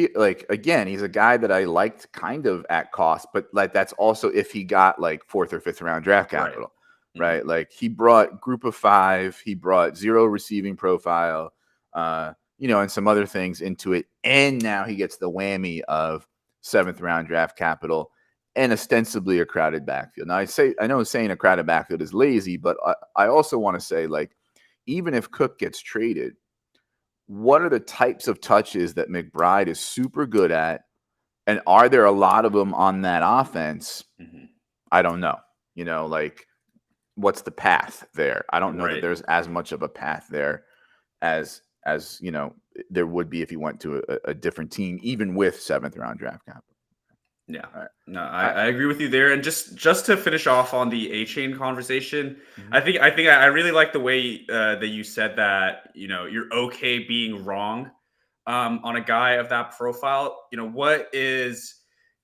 again, he's a guy that I liked kind of at cost, but like that's also if he got like 4th or 5th round draft capital, right? Mm-hmm. Like he brought group of 5, he brought 0 receiving profile, and some other things into it, and now he gets the whammy of 7th round draft capital and ostensibly a crowded backfield. Now, I know saying a crowded backfield is lazy, but I also want to say, like, even if Cook gets traded, what are the types of touches that McBride is super good at? And are there a lot of them on that offense? Mm-hmm. I don't know. Like, what's the path there? I don't know that there's as much of a path there as there would be if he went to a different team, even with 7th round draft capital. Yeah. Right. No, I agree with you there. And just to finish off on the A-Chain conversation, Mm-hmm. I think I really like the way that you said that, you're okay being wrong on a guy of that profile. What is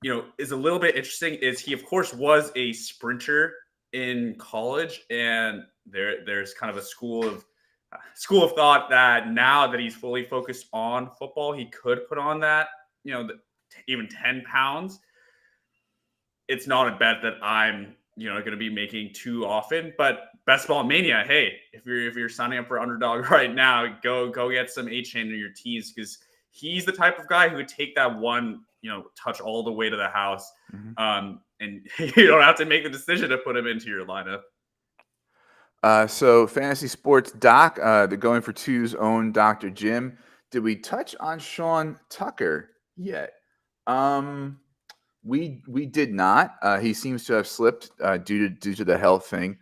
a little bit interesting is he of course was a sprinter in college, and there's kind of a school of thought that now that he's fully focused on football, he could put on that, even 10 pounds. It's not a bet that I'm going to be making too often. But Best Ball Mania, hey, if you're signing up for Underdog right now, go get some A-Chain in your teams, because he's the type of guy who would take that one touch all the way to the house, Mm-hmm. and you don't have to make the decision to put him into your lineup. So Fantasy Sports Doc, the Going for Two's own Dr. Jim. Did we touch on Sean Tucker yet? We did not. He seems to have slipped due to the health thing.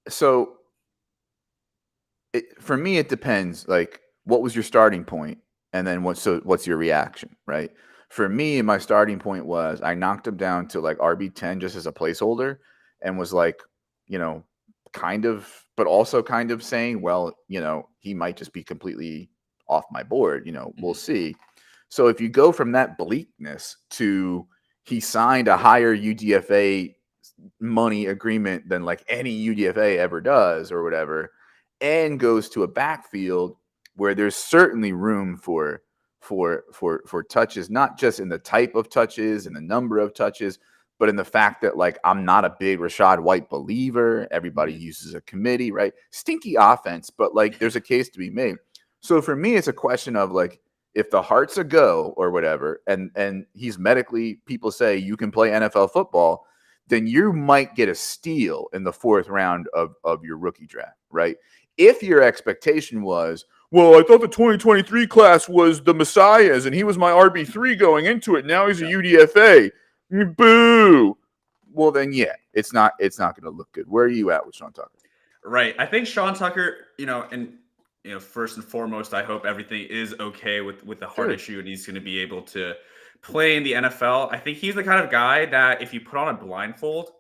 So for me, it depends. Like, what was your starting point, and then what's your reaction, right? For me, my starting point was I knocked him down to like RB10 just as a placeholder, and was like, kind of, but also kind of saying, well, he might just be completely off my board. We'll see. So if you go from that bleakness to he signed a higher UDFA money agreement than like any UDFA ever does or whatever, and goes to a backfield where there's certainly room for touches, not just in the type of touches and the number of touches, but in the fact that like I'm not a big Rachaad White believer. Everybody uses a committee, right? Stinky offense, but like there's a case to be made. So for me, it's a question of like, if the heart's a go or whatever, and he's medically, people say you can play NFL football, then you might get a steal in the 4th round of your rookie draft, right? If your expectation was, well, I thought the 2023 class was the Messiahs and he was my RB3 going into it. Now he's a UDFA. Boo. Well, then, yeah, it's not going to look good. Where are you at with Sean Tucker? Right. I think Sean Tucker, first and foremost, I hope everything is okay with the heart issue and he's going to be able to play in the NFL. I think he's the kind of guy that if you put on a blindfold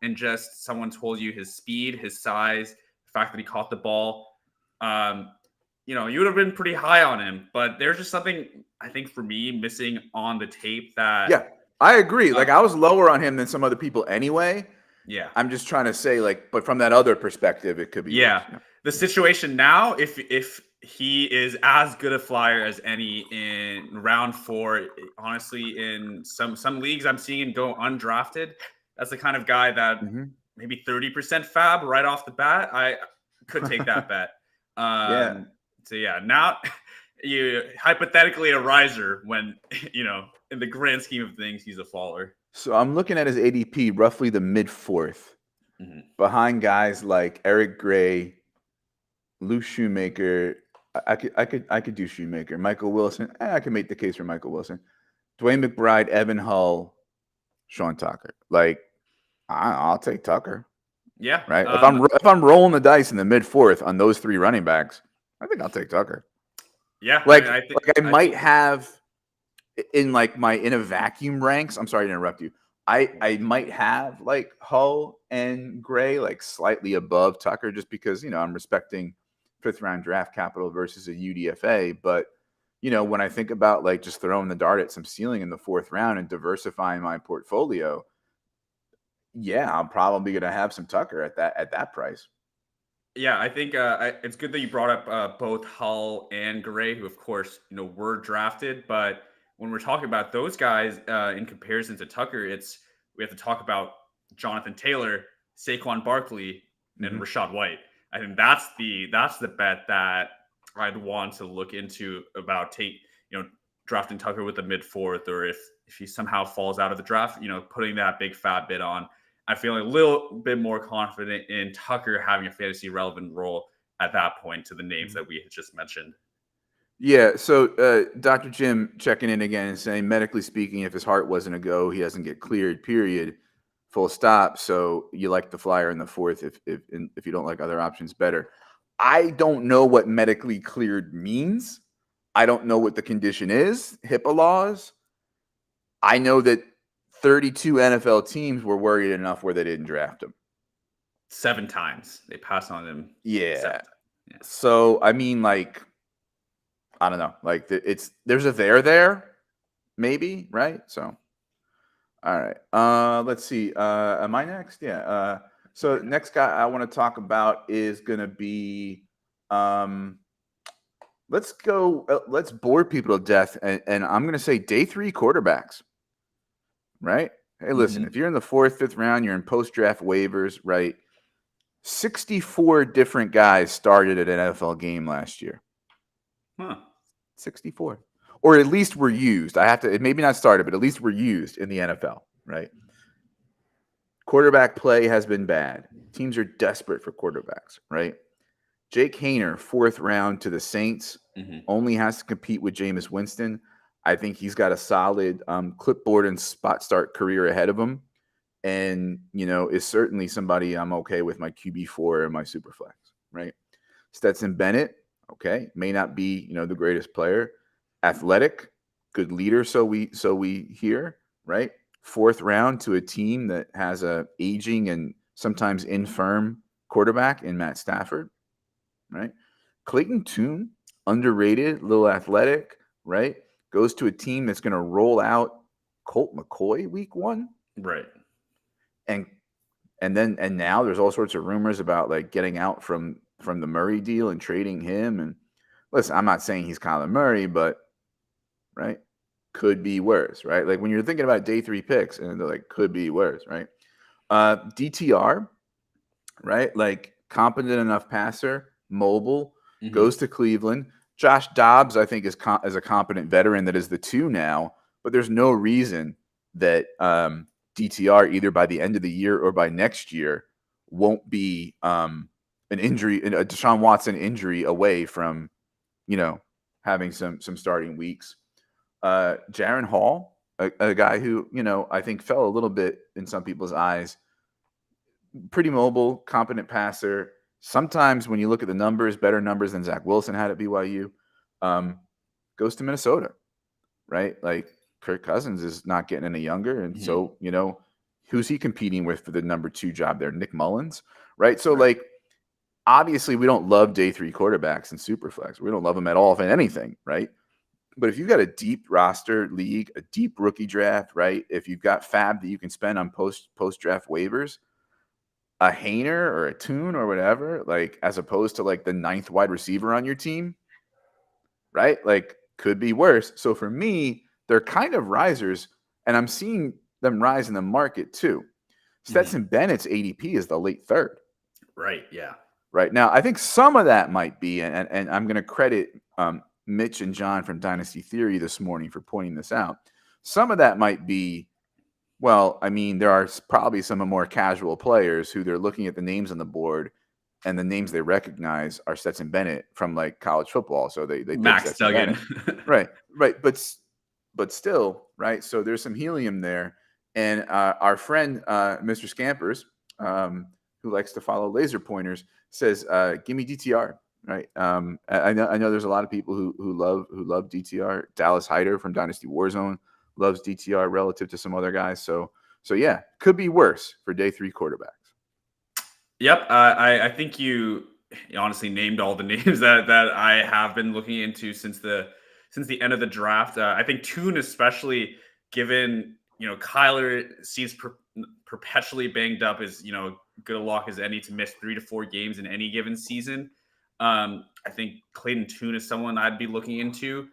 and just someone told you his speed, his size, the fact that he caught the ball, you would have been pretty high on him. But there's just something, I think, for me missing on the tape that. Yeah, I agree. Like I was lower on him than some other people anyway. Yeah. I'm just trying to say, like, but from that other perspective, it could be worse. Yeah. The situation now, if he is as good a flyer as any in round 4, honestly, in some leagues I'm seeing him go undrafted. That's the kind of guy that maybe 30% fab right off the bat. I could take that bet. Yeah. So yeah, now you hypothetically a riser when in the grand scheme of things he's a faller. So I'm looking at his ADP, roughly the mid fourth, behind guys like Eric Gray, Lou Shoemaker. I could do Shoemaker. Michael Wilson. I can make the case for Michael Wilson. Dwayne McBride, Evan Hull, Sean Tucker. Like, I'll take Tucker. Yeah. Right. If I'm rolling the dice in the mid fourth on those three running backs, I think I'll take Tucker. Yeah. I might have in a vacuum ranks. I'm sorry to interrupt you. I might have like Hull and Gray like slightly above Tucker just because I'm respecting 5th round draft capital versus a UDFA. But when I think about like just throwing the dart at some ceiling in the 4th round and diversifying my portfolio, yeah, I'm probably going to have some Tucker at that price. Yeah, I think it's good that you brought up both Hull and Gray, who of course were drafted. But when we're talking about those guys in comparison to Tucker, we have to talk about Jonathan Taylor, Saquon Barkley, and Rachaad White. I think that's the bet that I'd want to look into about drafting Tucker with the mid 4th, or if he somehow falls out of the draft, putting that big fat bid on. I feel a little bit more confident in Tucker having a fantasy relevant role at that point to the names that we had just mentioned. Yeah. So Dr. Jim checking in again and saying, medically speaking, if his heart wasn't a go, he doesn't get cleared, period, full stop. So you like the flyer in the 4th if you don't like other options better. I don't know what medically cleared means. I don't know what the condition is, HIPAA laws. I know that 32 NFL teams were worried enough where they didn't draft him. 7 times. They passed on him. Yeah. So, I mean, like, I don't know. Like, there's a there, maybe, right? So, all right. Let's see. Am I next? Yeah. So, next guy I want to talk about is going to be let's bore people to death. And I'm going to say day 3 quarterbacks, right? Hey, listen, if you're in the 4th, 5th round, you're in post-draft waivers, right? 64 different guys started at an NFL game last year. 64. Or at least were used. Maybe not started, but at least were used in the NFL, right? Quarterback play has been bad. Teams are desperate for quarterbacks, right? Jake Haener, 4th round to the Saints, only has to compete with Jameis Winston. I think he's got a solid clipboard and spot start career ahead of him. And, is certainly somebody I'm okay with my QB4 or my Superflex, right? Stetson Bennett, okay, may not be, the greatest player. Athletic, good leader, so we hear, right? 4th round to a team that has a aging and sometimes infirm quarterback in Matt Stafford, right? Clayton Tune, underrated, little athletic, right? Goes to a team that's going to roll out Colt McCoy week 1. Right. And now there's all sorts of rumors about like getting out from the Murray deal and trading him. And listen, I'm not saying he's Kyler Murray, but right, could be worse, right? Like when you're thinking about day 3 picks and they're like, could be worse, right? DTR, right? Like competent enough passer, mobile, goes to Cleveland. Josh Dobbs, I think, is a competent veteran that is the 2 now, but there's no reason that DTR either by the end of the year or by next year won't be an injury, a Deshaun Watson injury away from, having some starting weeks. Jaron Hall, a guy who, I think fell a little bit in some people's eyes. Pretty mobile, competent passer. Sometimes when you look at the numbers, better numbers than Zach Wilson had at BYU. Goes to Minnesota, right? Like Kirk Cousins is not getting any younger. And so, who's he competing with for the number 2 job there? Nick Mullins, right? So like, obviously we don't love day 3 quarterbacks in Superflex. We don't love them at all, if anything, right? But if you've got a deep roster league, a deep rookie draft, right? If you've got fab that you can spend on post-draft waivers, a Haener or a Tune or whatever, like as opposed to like the 9th wide receiver on your team, right? Like could be worse. So for me, they're kind of risers, and I'm seeing them rise in the market too. Stetson Bennett's ADP is the late third. Right. Yeah. Right now, I think some of that might be, and I'm going to credit Mitch and John from Dynasty Theory this morning for pointing this out. Some of that might be, well, I mean, there are probably some more casual players who they're looking at the names on the board, and the names they recognize are Stetson Bennett from like college football. So they take Max Stetson Duggan. Bennett. Right. But still, right. So there's some helium there. And our friend, Mr. Scampers, who likes to follow laser pointers, says, give me DTR. Right. I know there's a lot of people who love DTR. Dallas Hyder from Dynasty Warzone loves DTR relative to some other guys. So yeah, could be worse for day 3 quarterbacks. Yep. I think you honestly named all the names that I have been looking into since the end of the draft. I think Tune, especially given, Kyler seems perpetually banged up, is, good a lock as any to miss 3 to 4 games in any given season. I think Clayton Tune is someone I'd be looking into.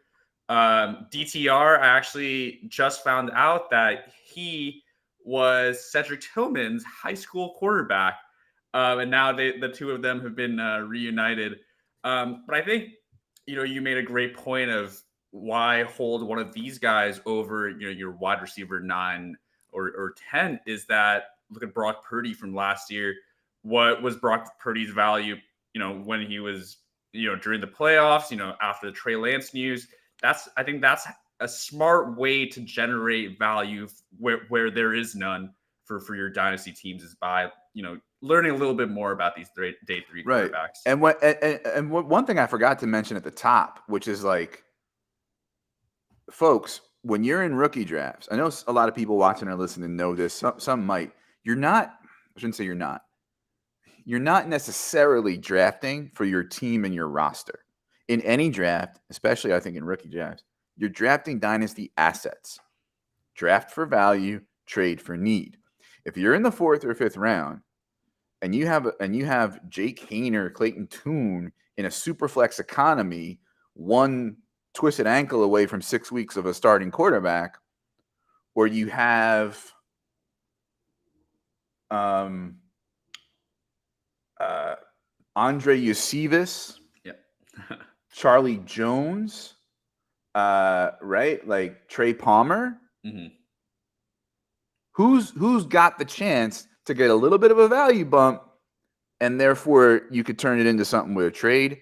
DTR, I actually just found out that he was Cedric Tillman's high school quarterback. And now the two of them have been reunited. But I think, you made a great point of why hold one of these guys over, your wide receiver 9 or 10 is that look at Brock Purdy from last year. What was Brock Purdy's value, when he was, during the playoffs, after the Trey Lance news? I think that's a smart way to generate value where there is none for your dynasty teams, is by, learning a little bit more about these day 3 quarterbacks. And one thing I forgot to mention at the top, which is like, folks, when you're in rookie drafts, I know a lot of people watching or listening know this. Some might. You're not. I shouldn't say you're not. You're not necessarily drafting for your team and your roster. In any draft, especially I think in rookie drafts, you're drafting dynasty assets. Draft for value, trade for need. If you're in the 4th or 5th round, and you have Jake Haener, Clayton Tune in a super flex economy, one twisted ankle away from 6 weeks of a starting quarterback, or you have Andre Yosivas, Charlie Jones, right? Like Trey Palmer. Mm-hmm. Who's got the chance to get a little bit of a value bump, and therefore you could turn it into something with a trade?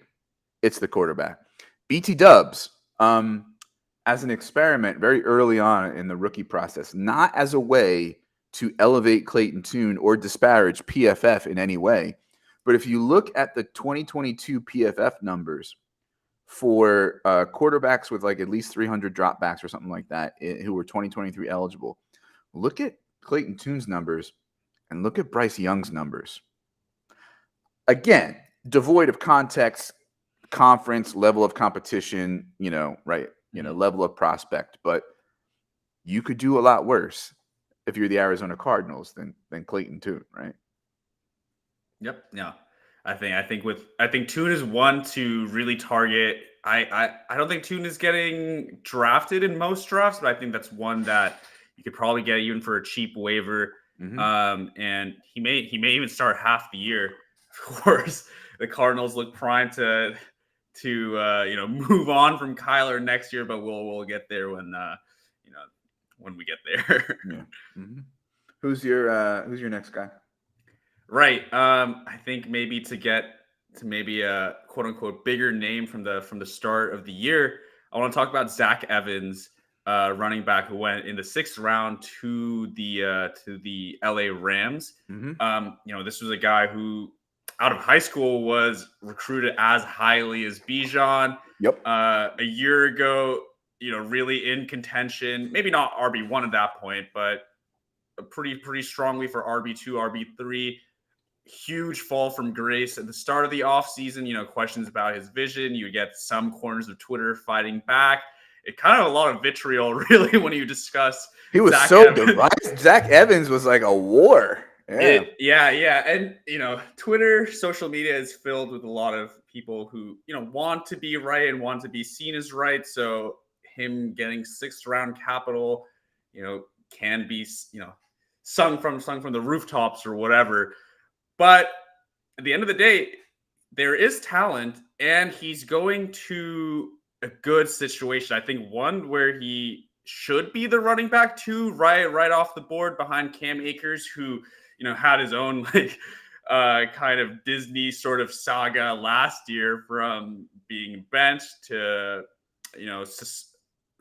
It's the quarterback. BT Dubs, as an experiment very early on in the rookie process, not as a way to elevate Clayton Tune or disparage PFF in any way, but if you look at the 2022 PFF numbers for quarterbacks with like at least 300 dropbacks or something like that, who were 2023 eligible, look at Clayton Tune's numbers and look at Bryce Young's numbers. Again, devoid of context, conference, level of competition, level of prospect. But you could do a lot worse if you're the Arizona Cardinals than Clayton Tune, right? Yep. Yeah. I think Tune is one to really target. I don't think Tune is getting drafted in most drafts, but I think that's one that you could probably get even for a cheap waiver. Mm-hmm. And he may even start half the year. Of course, the Cardinals look primed to move on from Kyler next year, but we'll get there when we get there. Yeah. Mm-hmm. Who's your next guy? Right. I think maybe to get to maybe a quote unquote bigger name from the start of the year, I want to talk about Zach Evans, running back who went in the 6th round to the LA Rams. Mm-hmm. This was a guy who out of high school was recruited as highly as Bijan. Yep. A year ago, really in contention, maybe not RB1 at that point, but pretty strongly for RB2, RB3. Huge fall from grace at the start of the offseason. Questions about his vision. You get some corners of Twitter fighting back. It kind of a lot of vitriol, really, when you discuss. He was Zach so divided. Zach Evans was like a war. Yeah. And, Twitter, social media is filled with a lot of people who, want to be right and want to be seen as right. So him getting 6th round capital, can be, sung from the rooftops or whatever. But at the end of the day, there is talent, and he's going to a good situation. I think one where he should be the running back two, right off the board behind Cam Akers, who had his own kind of Disney sort of saga last year, from being benched to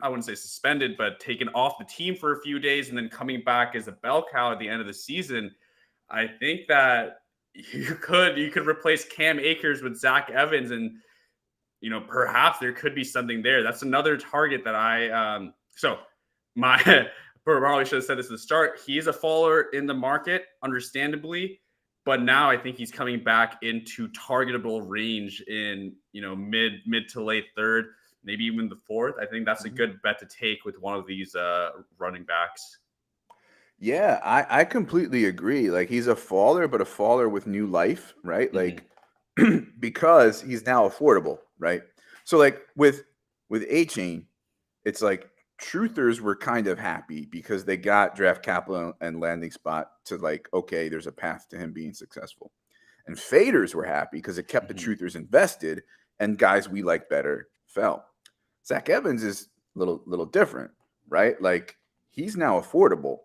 I wouldn't say suspended, but taken off the team for a few days and then coming back as a bell cow at the end of the season. I think that you could replace Cam Akers with Zach Evans, and perhaps there could be something there. That's another target that I probably should have said this at the start. He's a faller in the market, understandably, but now I think he's coming back into targetable range in mid to late third, maybe even the fourth. I think that's a good bet to take with one of these running backs. Yeah, I completely agree. Like, he's a faller, but a faller with new life, right? Like, because he's now affordable, right? So like with A-Chain, it's like truthers were kind of happy because they got draft capital and landing spot to like, okay, there's a path to him being successful. And faders were happy because it kept the truthers invested, and guys we like better fell. Zach Evans is a little different, right? Like, he's now affordable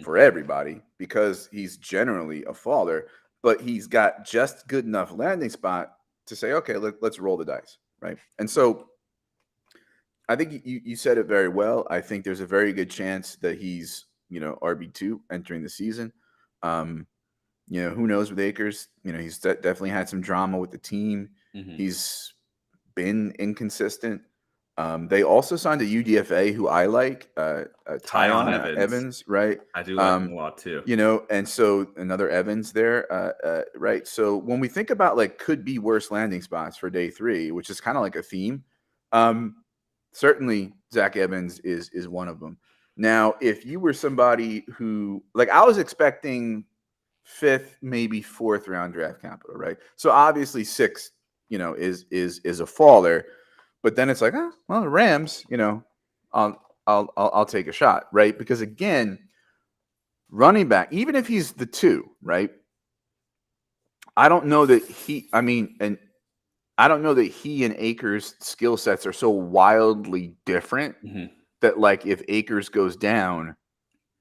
for everybody because he's generally a faller, but he's got just good enough landing spot to say, okay, let's roll the dice, right? And so I think you said it very well. I think there's a very good chance that he's, RB2 entering the season. Who knows with Akers? He's definitely had some drama with the team. He's been inconsistent. They also signed a UDFA who I like, Tyon Evans, right? I do like him a lot too. And so another Evans there, right? So when we think about like could be worse landing spots for day 3, which is kind of like a theme, certainly Zach Evans is one of them. Now, if you were somebody who, like, I was expecting 5th, maybe 4th round draft capital, right? So obviously 6th, is a faller. But then it's like, well, the Rams, I'll take a shot, right? Because again, running back, even if he's the 2, right? I don't know that he and Akers' skill sets are so wildly different that, like, if Akers goes down,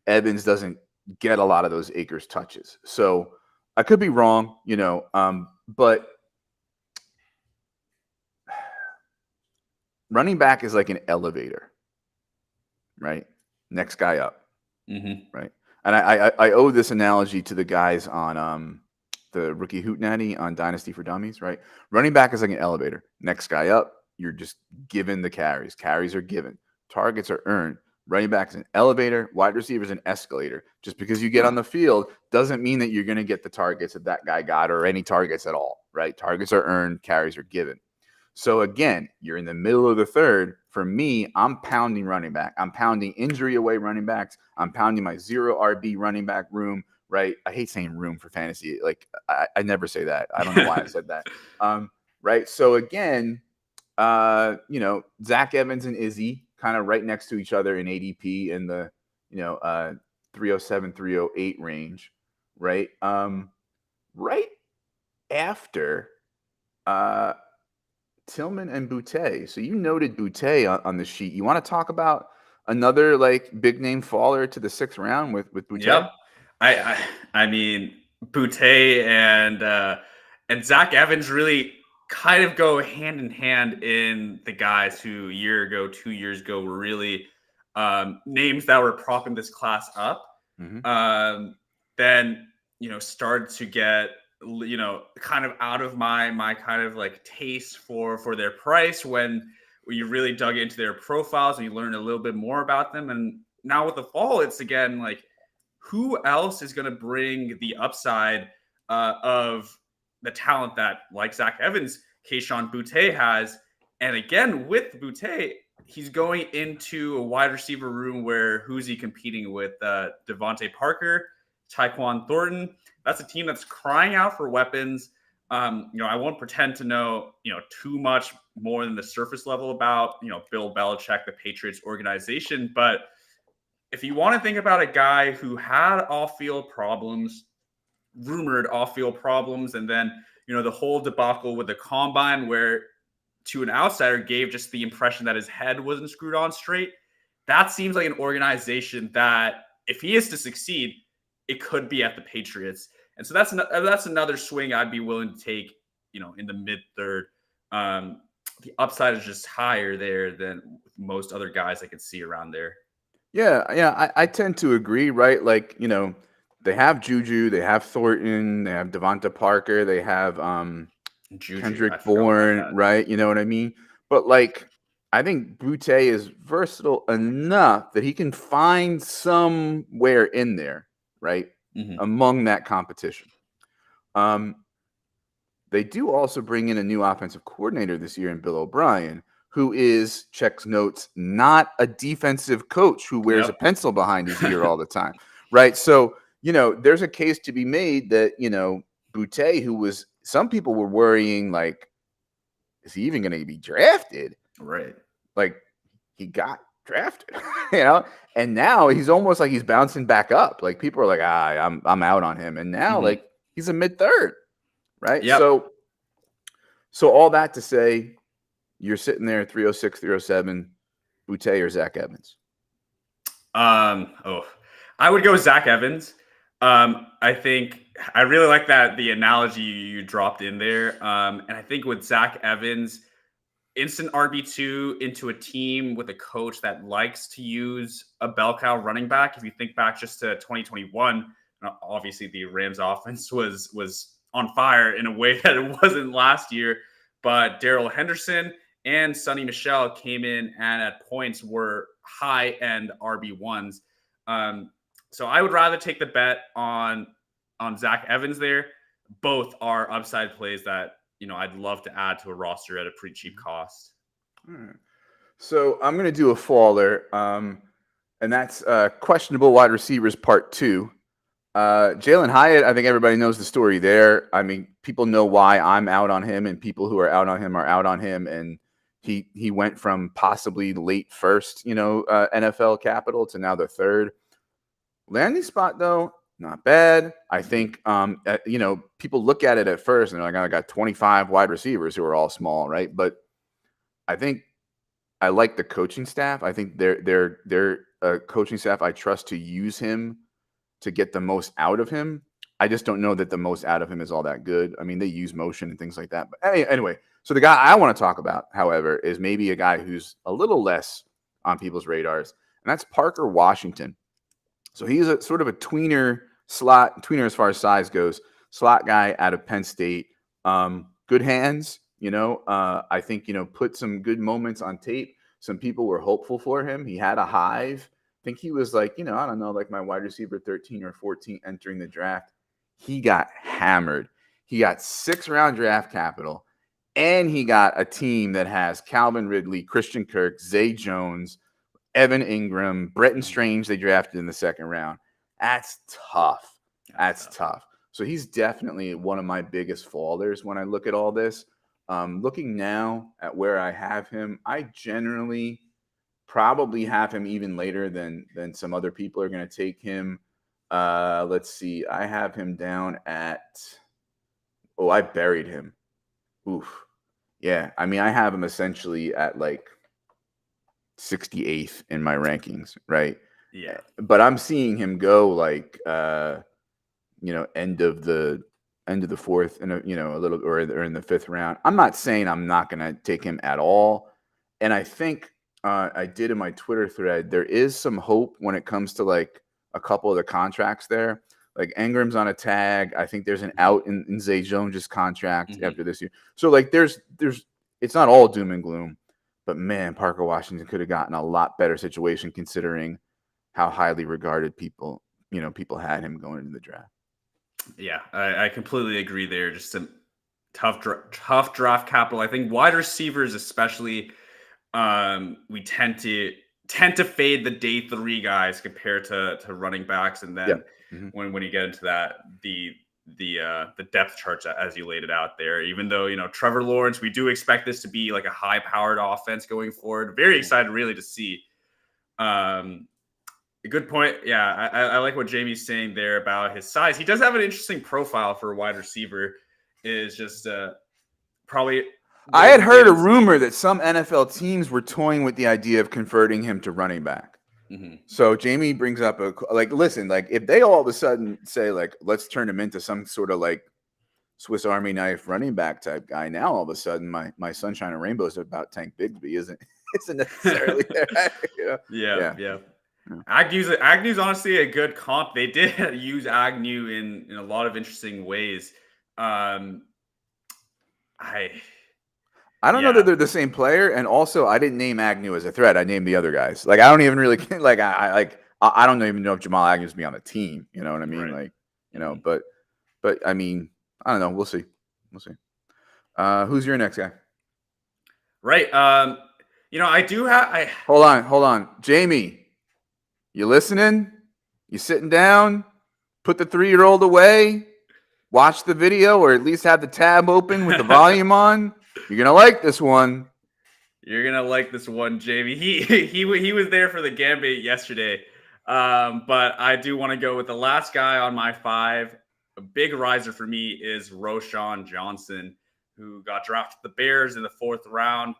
Evans doesn't get a lot of those Akers touches. So I could be wrong, but running back is like an elevator, right? Next guy up, right? And I owe this analogy to the guys on the Rookie Hootenanny on Dynasty for Dummies, right? Running back is like an elevator. Next guy up, you're just given the carries. Carries are given. Targets are earned. Running back is an elevator. Wide receiver is an escalator. Just because you get on the field doesn't mean that you're going to get the targets that guy got or any targets at all, right? Targets are earned. Carries are given. So again, you're in the middle of the third. For me, I'm pounding running back. I'm pounding injury away running backs. I'm pounding my 0 RB running back room, right? I hate saying room for fantasy. Like, I never say that. I don't know why I said that. Right. So again, Zach Evans and Izzy kind of right next to each other in ADP in the, 307, 308 range, right? Right after Tillman and Boutte. So you noted Boutte on the sheet. You want to talk about another like big name faller to the 6th round with Boutte? Yep. I mean, Boutte and Zach Evans really kind of go hand in hand in the guys who 2 years ago were really names that were propping this class up. Then started to get kind of out of my kind of like taste for their price when you really dug into their profiles and you learned a little bit more about them. And now with the fall, it's again like, who else is going to bring the upside of the talent that, like Zach Evans, Kayshon Boutte has? And again, with Boutte, he's going into a wide receiver room where who's he competing with? Devontae Parker, Tyquan Thornton. That's a team that's crying out for weapons. I won't pretend to know, too much more than the surface level about, Bill Belichick, the Patriots organization. But if you want to think about a guy who had off-field problems, rumored off-field problems, and then the whole debacle with the combine, where to an outsider gave just the impression that his head wasn't screwed on straight. That seems like an organization that, if he is to succeed, it could be at the Patriots. And so that's another swing I'd be willing to take, in the mid third. The upside is just higher there than most other guys I could see around there. Yeah, I tend to agree, right? Like, they have Juju, they have Thornton, they have Devonta Parker, they have Juju, I Kendrick forgot about Bourne, that. right? You know what I mean? But like, I think Boutte is versatile enough that he can find somewhere in there, right? Mhm. Among that competition. They do also bring in a new offensive coordinator this year in Bill O'Brien, who is, checks notes, not a defensive coach who wears a Yep. pencil behind his ear all the time, right? So, there's a case to be made that, Boutte, who was, some people were worrying, like, is he even going to be drafted? Right. Like, he got drafted, and now he's almost like he's bouncing back up. Like, people are like, I'm out on him. And now, like, he's a mid-third, right? Yep. So all that to say, you're sitting there at 306, 307, Boutte or Zach Evans? I would go Zach Evans. I think I really like the analogy you dropped in there. And I think with Zach Evans, instant RB2 into a team with a coach that likes to use a bell cow running back. If you think back just to 2021, obviously the Rams offense was on fire in a way that it wasn't last year. But Darrell Henderson and Sonny Michel came in and at points were high-end RB1s. So I would rather take the bet on Zach Evans there. Both are upside plays that I'd love to add to a roster at a pretty cheap cost. So I'm going to do a faller, and that's questionable wide receivers part 2. Jalen Hyatt, I think everybody knows the story there. I mean, people know why I'm out on him, and people who are out on him are out on him. And he went from possibly late first, NFL capital to now the third. Landing spot, though, not bad. I think, people look at it at first and they're like, I got 25 wide receivers who are all small, right? But I think I like the coaching staff. I think they're a coaching staff I trust to use him to get the most out of him. I just don't know that the most out of him is all that good. I mean, they use motion and things like that. But anyway, so the guy I want to talk about, however, is maybe a guy who's a little less on people's radars, and that's Parker Washington. So he's a sort of a tweener as far as size goes, slot guy out of Penn State. Good hands, I think, put some good moments on tape. Some people were hopeful for him. He had a hive. I think he was like, I don't know, like my wide receiver 13 or 14 entering the draft. He got hammered. He got 6th-round draft capital, and he got a team that has Calvin Ridley, Christian Kirk, Zay Jones, Evan Ingram, Bretton Strange they drafted in the 2nd round. That's tough. That's tough. So he's definitely one of my biggest fallers when I look at all this. Looking now at where I have him, I generally probably have him even later than some other people are going to take him. Let's see. I have him down at I buried him. Oof. Yeah. I mean, I have him essentially at like 68th in my rankings, right? Yeah. But I'm seeing him go like end of the 4th and a little or in the 5th round. I'm not saying I'm not going to take him at all. And I think I did in my Twitter thread, there is some hope when it comes to like a couple of the contracts there. Like Ingram's on a tag. I think there's an out in Zay Jones' contract after this year. So like there's it's not all doom and gloom. But man, Parker Washington could have gotten a lot better situation considering how highly regarded people had him going into the draft. Yeah, I completely agree there. Just some tough draft capital. I think wide receivers, especially, we tend to fade the day 3 guys compared to running backs, and then when you get into that the depth charts as you laid it out there. Even though Trevor Lawrence, we do expect this to be like a high-powered offense going forward. Very excited, really, to see. Good point. Yeah, I like what Jamie's saying there about his size. He does have an interesting profile for a wide receiver. Is just probably I what had we heard a didn't see. rumor that some NFL teams were toying with the idea of converting him to running back. Mm-hmm. So Jamie brings up listen, like if they all of a sudden say like, let's turn him into some sort of like Swiss Army knife running back type guy, now all of a sudden my sunshine and rainbows about Tank Bigsby isn't necessarily there. Yeah. Yeah. Agnew's honestly a good comp. They did use Agnew in a lot of interesting ways. Um, I I don't know that yeah, they're the same player, and also I didn't name Agnew as a threat. I named the other guys. Like I don't even really like I don't even know if Jamal Agnew's be on the team. You know what I mean? right. Like Mhm. but I mean I don't know. We'll see. We'll see. Who's your next guy? Right. I do have. Hold on, Jamie. You listening? You sitting down? Put the 3-year-old away. Watch the video, or at least have the tab open with the volume on. You're gonna like this one. You're gonna like this one, Jamie. He was there for the gambit yesterday, but I do want to go with the last guy on my 5. A big riser for me is Roshan Johnson, who got drafted to the Bears in the 4th round.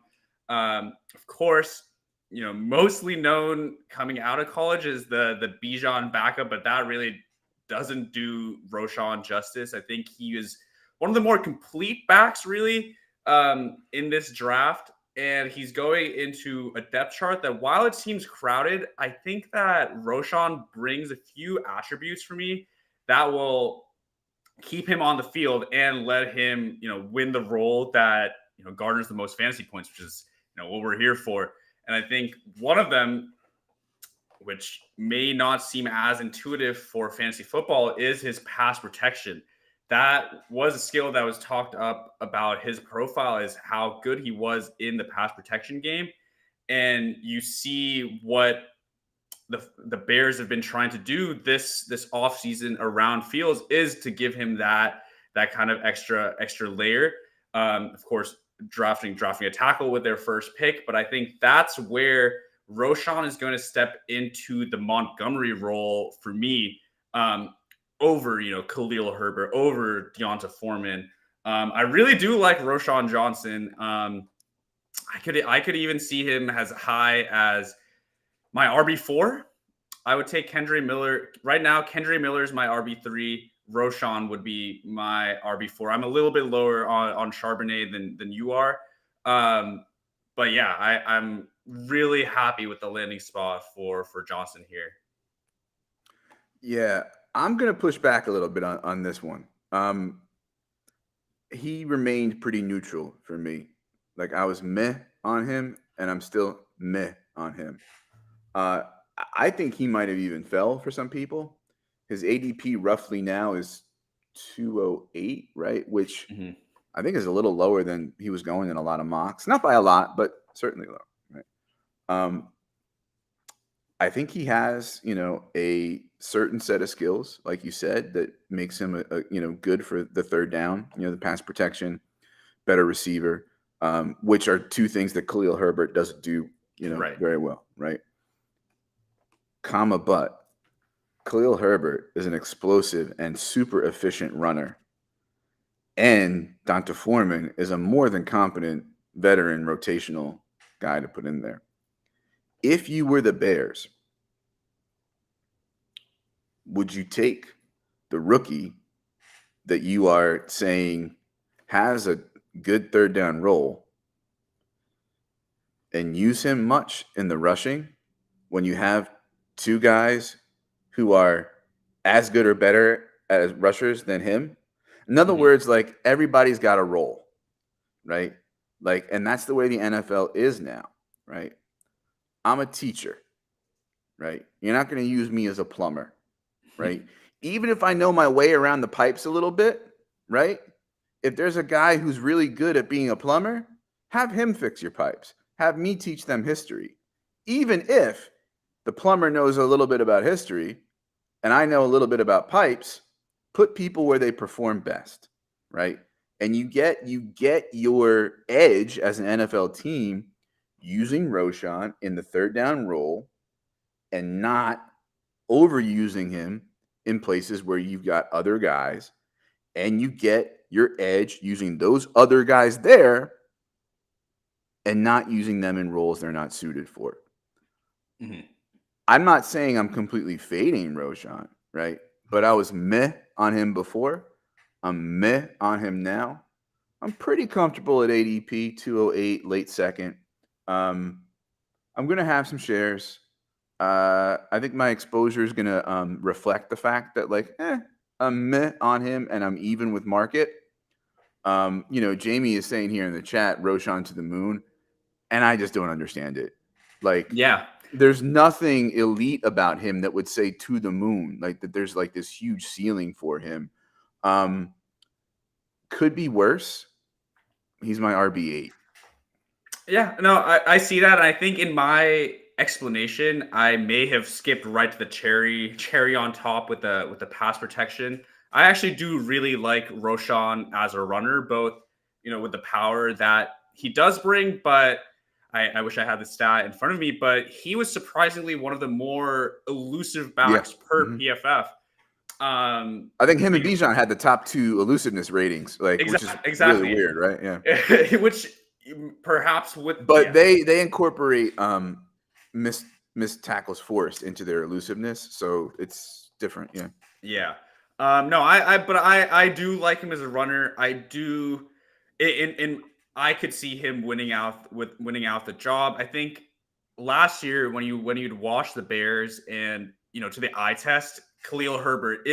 Of course, mostly known coming out of college as the Bijan backup, but that really doesn't do Roshan justice. I think he is one of the more complete backs, really, in this draft. And he's going into a depth chart that, while it seems crowded, I think that Roshan brings a few attributes for me that will keep him on the field and let him, win the role that, garners the most fantasy points, which is, what we're here for. And I think one of them, which may not seem as intuitive for fantasy football, is his pass protection. That was a skill that was talked up about his profile, is how good he was in the pass protection game. And you see what the Bears have been trying to do this offseason around Fields is to give him that kind of extra layer. Of course, drafting a tackle with their first pick, but I think that's where Roshan is going to step into the Montgomery role for me, over Khalil Herbert, over Deonta Foreman. I really do like Roshan Johnson. I could even see him as high as my RB4. I would take Kendre Miller right now. Kendre Miller is my RB3. Roshan would be my RB4. I'm a little bit lower on Charbonnet than you are. But yeah, I'm really happy with the landing spot for Johnson here. Yeah, I'm gonna push back a little bit on this one. He remained pretty neutral for me. Like I was meh on him, and I'm still meh on him. Uh, I think he might have even fell for some people. His ADP roughly now is 208, right? Which Mm-hmm. I think is a little lower than he was going in a lot of mocks. Not by a lot, but certainly low. Right. I think he has, a certain set of skills, like you said, that makes him good for the third down. The pass protection, better receiver, which are two things that Khalil Herbert doesn't do, Right. very well, right? But Khalil Herbert is an explosive and super efficient runner. And Donta Foreman is a more than competent veteran rotational guy to put in there. If you were the Bears, would you take the rookie that you are saying has a good third down role and use him much in the rushing when you have two guys who are as good or better as rushers than him? In other Mm-hmm. words, like everybody's got a role, right? Like, and that's the way the NFL is now, right? I'm a teacher, right? You're not going to use me as a plumber, right? Even if I know my way around the pipes a little bit, right? If there's a guy who's really good at being a plumber, have him fix your pipes. Have me teach them history. Even if the plumber knows a little bit about history and I know a little bit about pipes, put people where they perform best, right? And you get your edge as an NFL team using Roshan in the third down role and not overusing him in places where you've got other guys, and you get your edge using those other guys there and not using them in roles they're not suited for. Mhm. I'm not saying I'm completely fading Roshan, right? But I was meh on him before. I'm meh on him now. I'm pretty comfortable at ADP 208, late second. I'm going to have some shares. I think my exposure is going to reflect the fact that, like, I'm meh on him and I'm even with market. Jamie is saying here in the chat, Roshan to the moon, and I just don't understand it. Like, Yeah. there's nothing elite about him that would say to the moon, like that there's like this huge ceiling for him. Could be worse. He's my RB8. Yeah, no, I see that. And I think in my explanation, I may have skipped right to the cherry on top with the pass protection. I actually do really like Roshan as a runner, both with the power that he does bring, but I wish I had the stat in front of me, but he was surprisingly one of the more elusive Yeah. backs per Mhm. PFF. I think him and Bijan had the top 2 elusiveness ratings, like, which is really Exactly. weird, right? Yeah. Which perhaps with But they incorporate missed tackles forced into their elusiveness, so it's different. Yeah. Yeah. No, I do like him as a runner. I do in I could see him winning out the job. I think last year when you'd watch the Bears and to the eye test, Khalil Herbert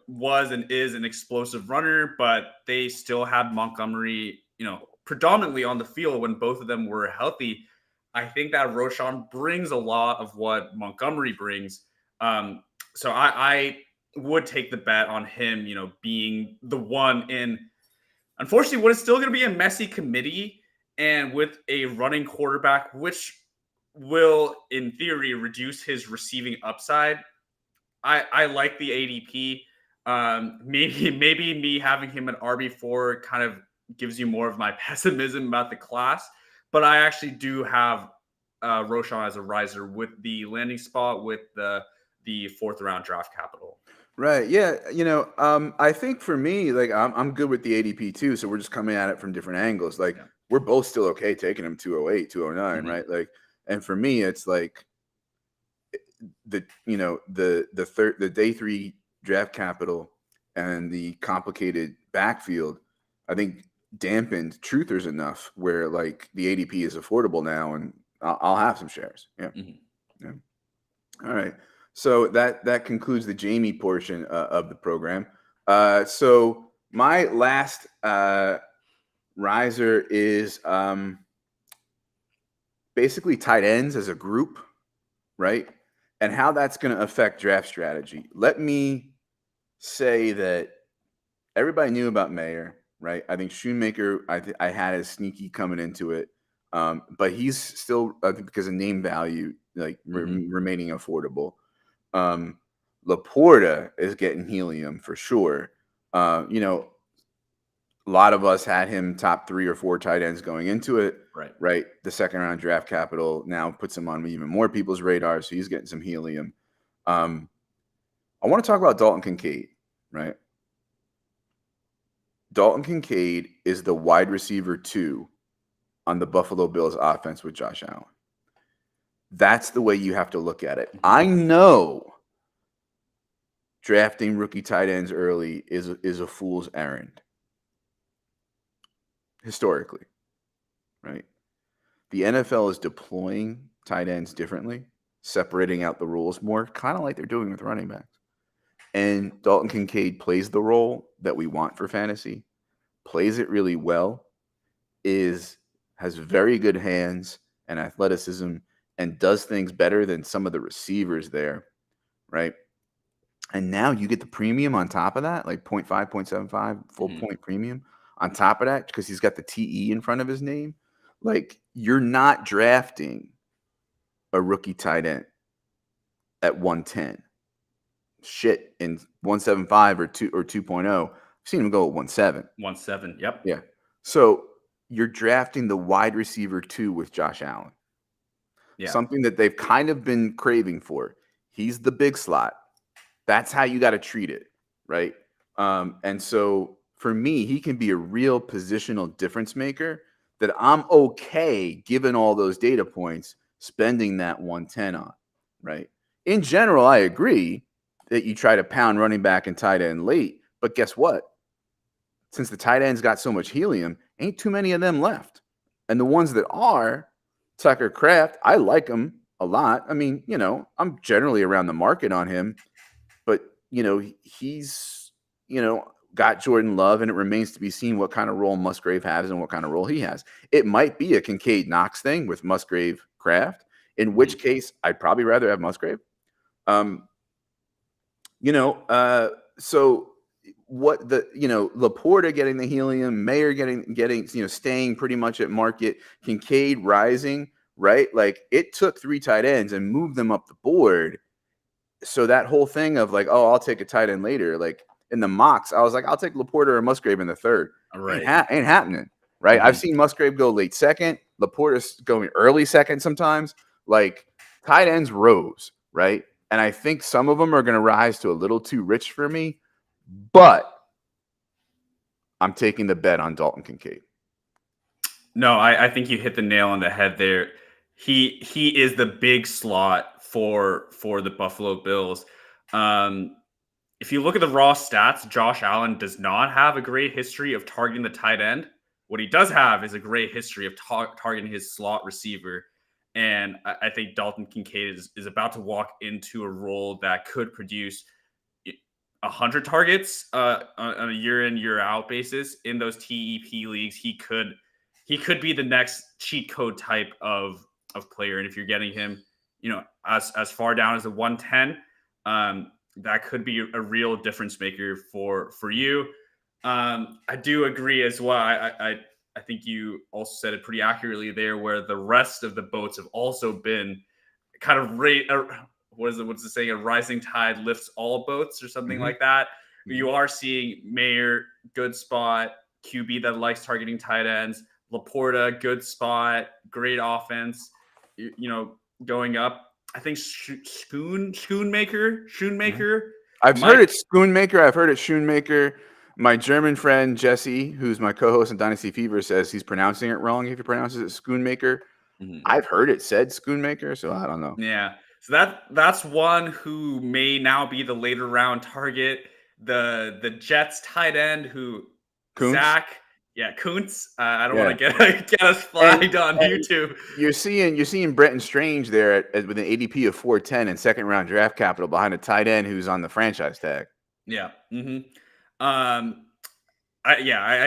was and is an explosive runner, but they still had Montgomery, predominantly on the field when both of them were healthy. I think that Roshan brings a lot of what Montgomery brings. So I would take the bet on him, being the one in, unfortunately, what is still going to be a messy committee and with a running quarterback, which will, in theory, reduce his receiving upside. I like the ADP. Maybe me having him at RB4 kind of gives you more of my pessimism about the class, but I actually do have Roshan as a riser with the landing spot with the fourth round draft capital. Right. Yeah. I think for me, like, I'm good with the ADP too. So we're just coming at it from different angles. Like, Yeah. we're both still okay taking him 208, 209, Mhm. right? Like, and for me, it's like the day 3 draft capital and the complicated backfield, I think dampened truthers enough where, like, the ADP is affordable now, and I'll have some shares. Yeah. Mhm. Yeah. All right. So that concludes the Jamie portion of the program. So my last riser is basically tight ends as a group, right? And how that's going to affect draft strategy. Let me say that everybody knew about Mayer, right? I think Shoemaker, I had as sneaky coming into it, but he's still, I think, because of name value, like remaining affordable. Laporta is getting helium for sure. A lot of us had him top 3 or 4 tight ends going into it. Right. The second round draft capital now puts him on even more people's radars, so he's getting some helium. I want to talk about Dalton Kincaid, right? Dalton Kincaid is the wide receiver 2 on the Buffalo Bills offense with Josh Allen. That's the way you have to look at it. I know drafting rookie tight ends early is a fool's errand. Historically, right? The NFL is deploying tight ends differently, separating out the rules more, kind of like they're doing with running backs. And Dalton Kincaid plays the role that we want for fantasy, plays it really well, has very good hands and athleticism, and does things better than some of the receivers there, right? And now you get the premium on top of that, like 0.5, 0.75, full point premium on top of that, because he's got the TE in front of his name. Like, you're not drafting a rookie tight end at 110. Shit, in 175 or 2.0, I've seen him go at 1.7. 1.7. Yep. Yeah. So you're drafting the wide receiver 2 with Josh Allen. Yeah. Something that they've kind of been craving for. He's the big slot. That's how you got to treat it, right? And so for me, he can be a real positional difference maker that I'm okay, given all those data points, spending that 110 on, right? In general, I agree that you try to pound running back and tight end late, but guess what? Since the tight ends got so much helium, ain't too many of them left. And the ones that are, Tucker Kraft, I like him a lot. I mean, I'm generally around the market on him, but, he's, got Jordan Love, and it remains to be seen what kind of role Musgrave has and what kind of role he has. It might be a Kincaid Knox thing with Musgrave Kraft, in which case I'd probably rather have Musgrave. So what Laporta getting the helium, Mayer getting staying pretty much at market, Kincaid rising, right? Like, it took 3 tight ends and moved them up the board. So that whole thing of like, oh, I'll take a tight end later, like in the mocks, I was like, I'll take Laporta or Musgrave in the third. Right. Ain't happening, right? I've seen Musgrave go late second, Laporta's going early second sometimes. Like, tight ends rose, right? And I think some of them are going to rise to a little too rich for me, but I'm taking the bet on Dalton Kincaid. No, I think you hit the nail on the head there. He is the big slot for the Buffalo Bills. If you look at the raw stats, Josh Allen does not have a great history of targeting the tight end. What he does have is a great history of targeting his slot receiver. And I think Dalton Kincaid is about to walk into a role that could produce 100 targets on a year in, year out basis in those TEP leagues. He could be the next cheat code type of player. And if you're getting him, as far down as the 110, that could be a real difference maker for you. I do agree as well. I think you also said it pretty accurately there, where the rest of the boats have also been kind of what's the saying? A rising tide lifts all boats, or something like that. You are seeing Mayer, good spot, QB that likes targeting tight ends, Laporta, good spot, great offense, going up. I think Schoonmaker. I've heard it's Schoonmaker. I've heard it's Schoonmaker. My German friend Jesse, who's my co-host in Dynasty Fever, says he's pronouncing it wrong if he pronounces it Schoonmaker. I've heard it said Schoonmaker, so I don't know. Yeah. So that's one who may now be the later round target. The Jets tight end who Kuntz? Kuntz. I don't want to get us flagged on YouTube. You're seeing Brenton Strange there with an ADP of 410 and second round draft capital behind a tight end who's on the franchise tag. Yeah. I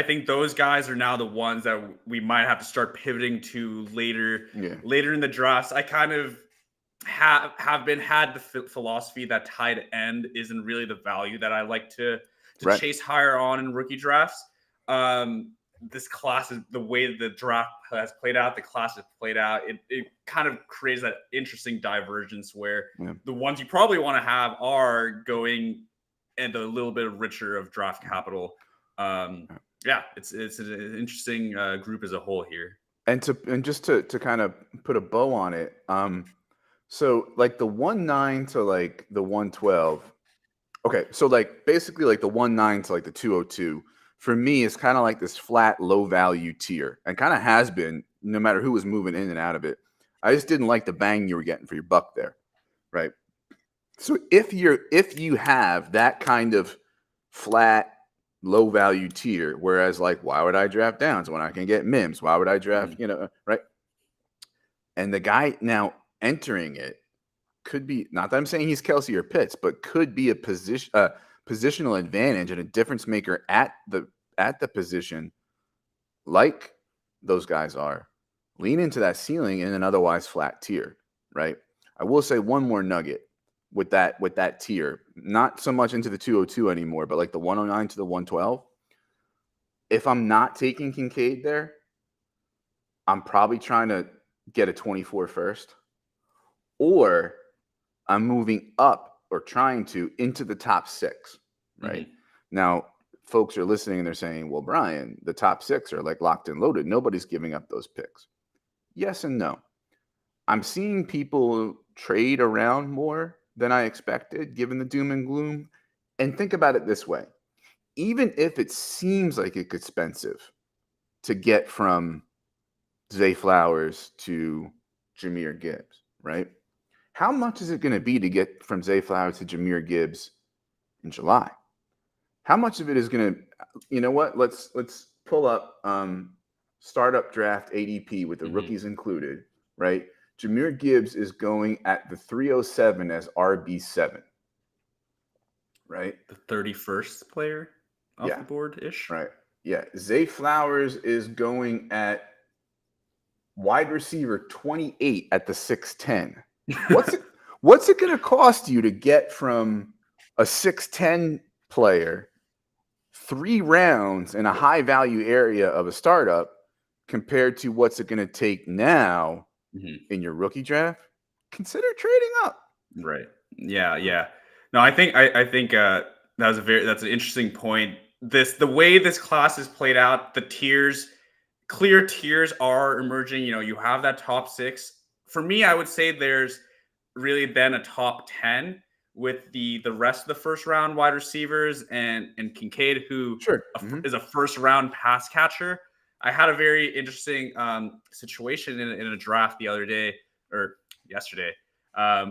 think those guys are now the ones that we might have to start pivoting to later in the drafts. I kind of had the philosophy that tight end isn't really the value that I like to chase higher on in rookie drafts. This class is the way the draft has played out. The class has played out. It kind of creates that interesting divergence where the ones you probably want to have are going and a little bit richer of draft capital. It's an interesting group as a whole here. And just to kind of put a bow on it, so like the 1-9 to like the 112. Okay, so like basically like the 1-9 to like the 202 for me is kind of like this flat low value tier, and kind of has been no matter who was moving in and out of it. I just didn't like the bang you were getting for your buck there, right? So if you have that kind of flat low value tier, whereas like why would I draft Downs when I can get Mims? Why would I draft right? And the guy now entering it could be, not that I'm saying he's Kelsey or Pitts, but could be a positional advantage and a difference maker at the position, like those guys are. Lean into that ceiling in an otherwise flat tier, right? I will say one more nugget with that tier, not so much into the 202 anymore, but like the 109 to the 112. If I'm not taking Kincaid there, I'm probably trying to get a 24 first, or I'm moving up or trying to into the top 6, right? Now, folks are listening and they're saying, well, Brian, the top 6 are like locked and loaded. Nobody's giving up those picks. Yes and no. I'm seeing people trade around more than I expected, given the doom and gloom. And think about it this way. Even if it seems like it's expensive to get from Zay Flowers to Jahmyr Gibbs, right? How much is it going to be to get from Zay Flowers to Jahmyr Gibbs in July? How much of it is going to, you know what? Let's pull up startup draft ADP with the rookies included, right? Jahmyr Gibbs is going at the 307 as RB7, right? The 31st player off the board ish. Right. Yeah. Zay Flowers is going at wide receiver 28 at the 6'10. What's it going to cost you to get from a 6'10 player 3 rounds in a high value area of a startup compared to what's it going to take now in your rookie draft? Consider trading up. Right. Yeah. No, I think that's an interesting point. The way this class is played out, clear tiers are emerging. You have that top 6. For me, I would say there's really then a top 10 with the rest of the first round wide receivers and Kincaid, who is a first round pass catcher. I had a very interesting situation in a draft the other day or yesterday,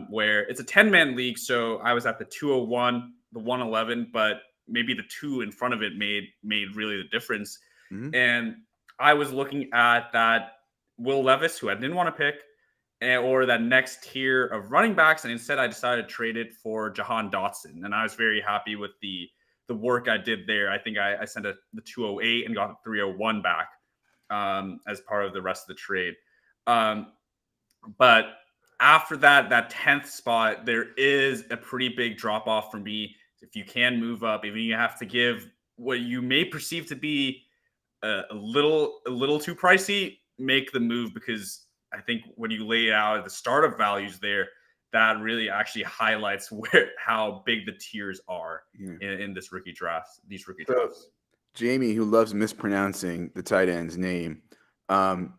where it's a 10-man league. So I was at the 201, the 111, but maybe the 2 in front of it made really the difference. And I was looking at that Will Levis, who I didn't want to pick, or that next tier of running backs, and instead I decided to trade it for Jahan Dotson, and I was very happy with the work I did there. I think I sent the 208 and got the 301 back as part of the rest of the trade. But after that 10th spot, there is a pretty big drop off for me. If you can move up, even you have to give what you may perceive to be a little too pricey, make the move, because I think when you lay out the startup values there, that really actually highlights how big the tiers are in this rookie draft. These rookie drafts. Jamie, who loves mispronouncing the tight end's name, are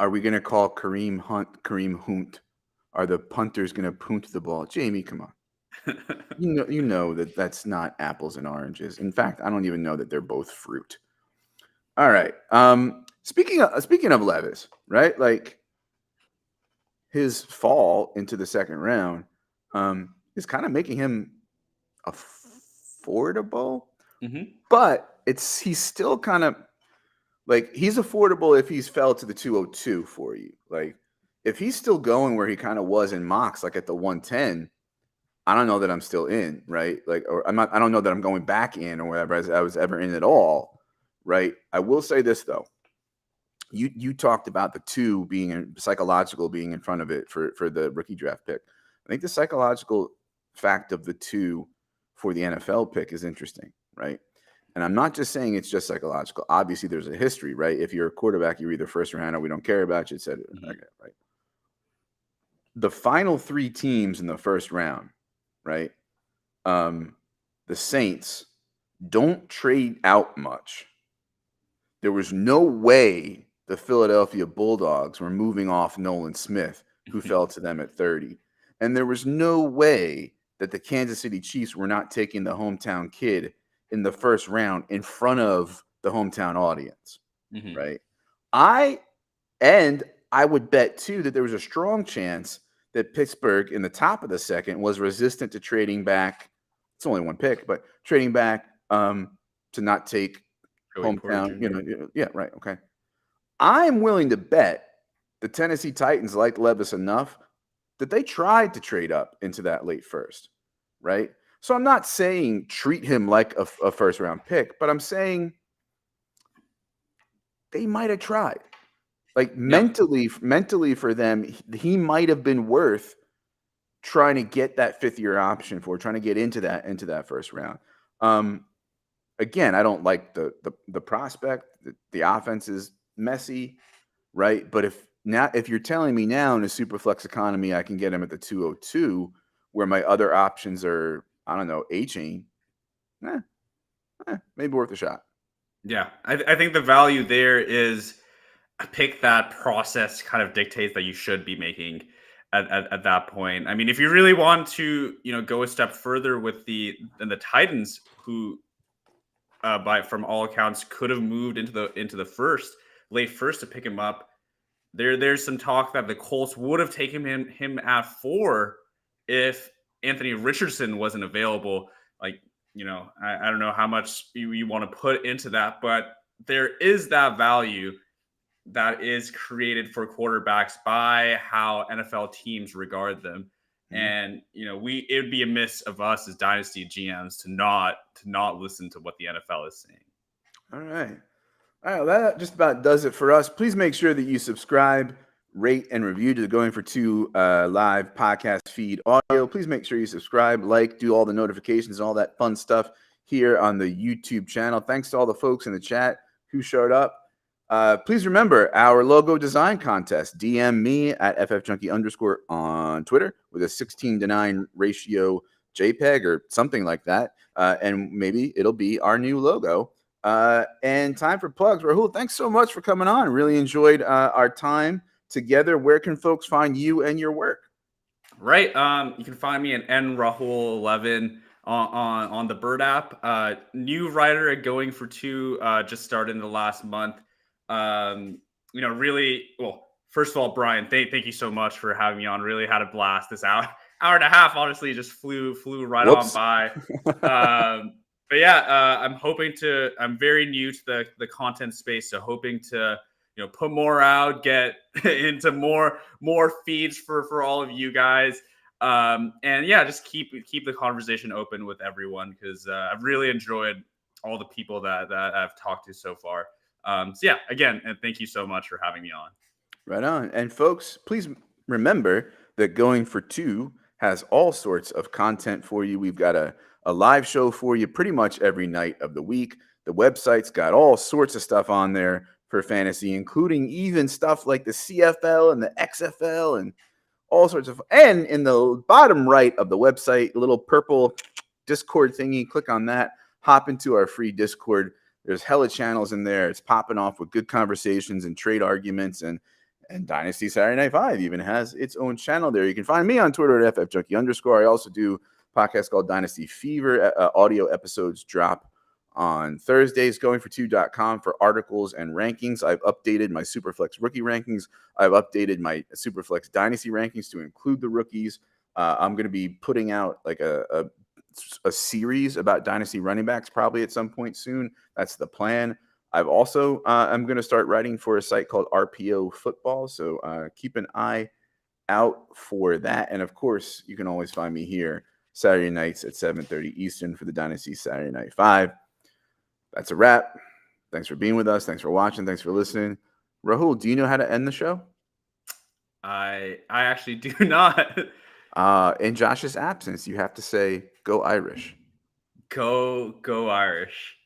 we going to call Kareem Hunt? Are the punters going to punt the ball? Jamie, come on. You know that's not apples and oranges. In fact, I don't even know that they're both fruit. All right. Speaking of Levis, right? Like, his fall into the second round is kind of making him affordable, but he's still kind of like, he's affordable if he's fell to the 202 for you. Like, if he's still going where he kind of was in mocks, like at the 110, I don't know that I'm still in, right? Like, or I don't know that I'm going back in or whatever as I was ever in at all, right? I will say this though. You talked about the 2 being psychological being in front of it for the rookie draft pick. I think the psychological fact of the 2 for the NFL pick is interesting, right? And I'm not just saying it's just psychological. Obviously, there's a history, right? If you're a quarterback, you're either first round or we don't care about you, et cetera. Okay, right? The final 3 teams in the first round, right? The Saints don't trade out much. There was no way the Philadelphia Bulldogs were moving off Nolan Smith, who fell to them at 30. And there was no way that the Kansas City Chiefs were not taking the hometown kid in the first round in front of the hometown audience, right? I would bet, too, that there was a strong chance that Pittsburgh in the top of the second was resistant to trading back. It's only 1 pick, but trading back to not take hometown, yeah, right. Okay. I'm willing to bet the Tennessee Titans liked Levis enough that they tried to trade up into that late first, right? So I'm not saying treat him like a first round pick, but I'm saying they might have tried. Like, mentally for them, he might have been worth trying to get that 5th year option for, trying to get into that first round. Again, I don't like the prospect. The offense is messy, right? But if you're telling me now in a super flex economy, I can get him at the 202, where my other options are, I don't know, A-Chain, maybe worth a shot. Yeah, I think the value there is a pick that process kind of dictates that you should be making. at that point. I mean, if you really want to, go a step further with the Titans, who by from all accounts could have moved into the late first to pick him up. There's some talk that the Colts would have taken him at 4 if Anthony Richardson wasn't available. Like, I don't know how much you want to put into that, but there is that value that is created for quarterbacks by how NFL teams regard them. And it would be amiss of us as dynasty GMs to not listen to what the NFL is saying. All right. All right, that just about does it for us. Please make sure that you subscribe, rate, and review to the Going for Two live podcast feed audio. Please make sure you subscribe, do all the notifications, all that fun stuff here on the YouTube channel. Thanks to all the folks in the chat who showed up. Please remember our logo design contest. DM me at ffjunkie_ on Twitter with a 16:9 ratio JPEG or something like that. And maybe it'll be our new logo. And time for plugs. Rahul, thanks so much for coming on. Really enjoyed our time together. Where can folks find you and your work? Right. You can find me at nrahul11 on the Bird app. New writer at Going for Two, just started in the last month. Really, well, first of all, Brian, thank you so much for having me on. Really had a blast. This hour and a half, honestly, just flew right Whoops. on by. But yeah, I'm very new to the content space, so hoping to, put more out, get into more feeds for all of you guys. And yeah, just keep the conversation open with everyone, because I've really enjoyed all the people that I've talked to so far. So yeah, again, and thank you so much for having me on. Right on. And folks, please remember that Going for Two has all sorts of content for you. We've got a live show for you pretty much every night of the week. The website's got all sorts of stuff on there for fantasy, including even stuff like the CFL and the XFL and all sorts of. And in the bottom right of the website, a little purple Discord thingy, click on that, hop into our free Discord. There's hella channels in there. It's popping off with good conversations and trade arguments, and Dynasty Saturday Night 5 even has its own channel there. You can find me on Twitter at ffjunkie_. I also do a podcast called Dynasty Fever. Audio episodes drop on Thursdays. Goingfor2.com for articles and rankings. I've updated my Superflex rookie rankings. I've updated my Superflex Dynasty rankings to include the rookies. I'm going to be putting out like a series about Dynasty running backs probably at some point soon. That's the plan. I've also I'm going to start writing for a site called RPO Football, so keep an eye out for that. And of course, you can always find me here Saturday nights at 7:30 Eastern for the Dynasty Saturday Night 5. That's a wrap. Thanks for being with us. Thanks for watching. Thanks for listening. Rahul, do you know how to end the show? I actually do not. In Josh's absence, you have to say, "Go Irish." Go Irish.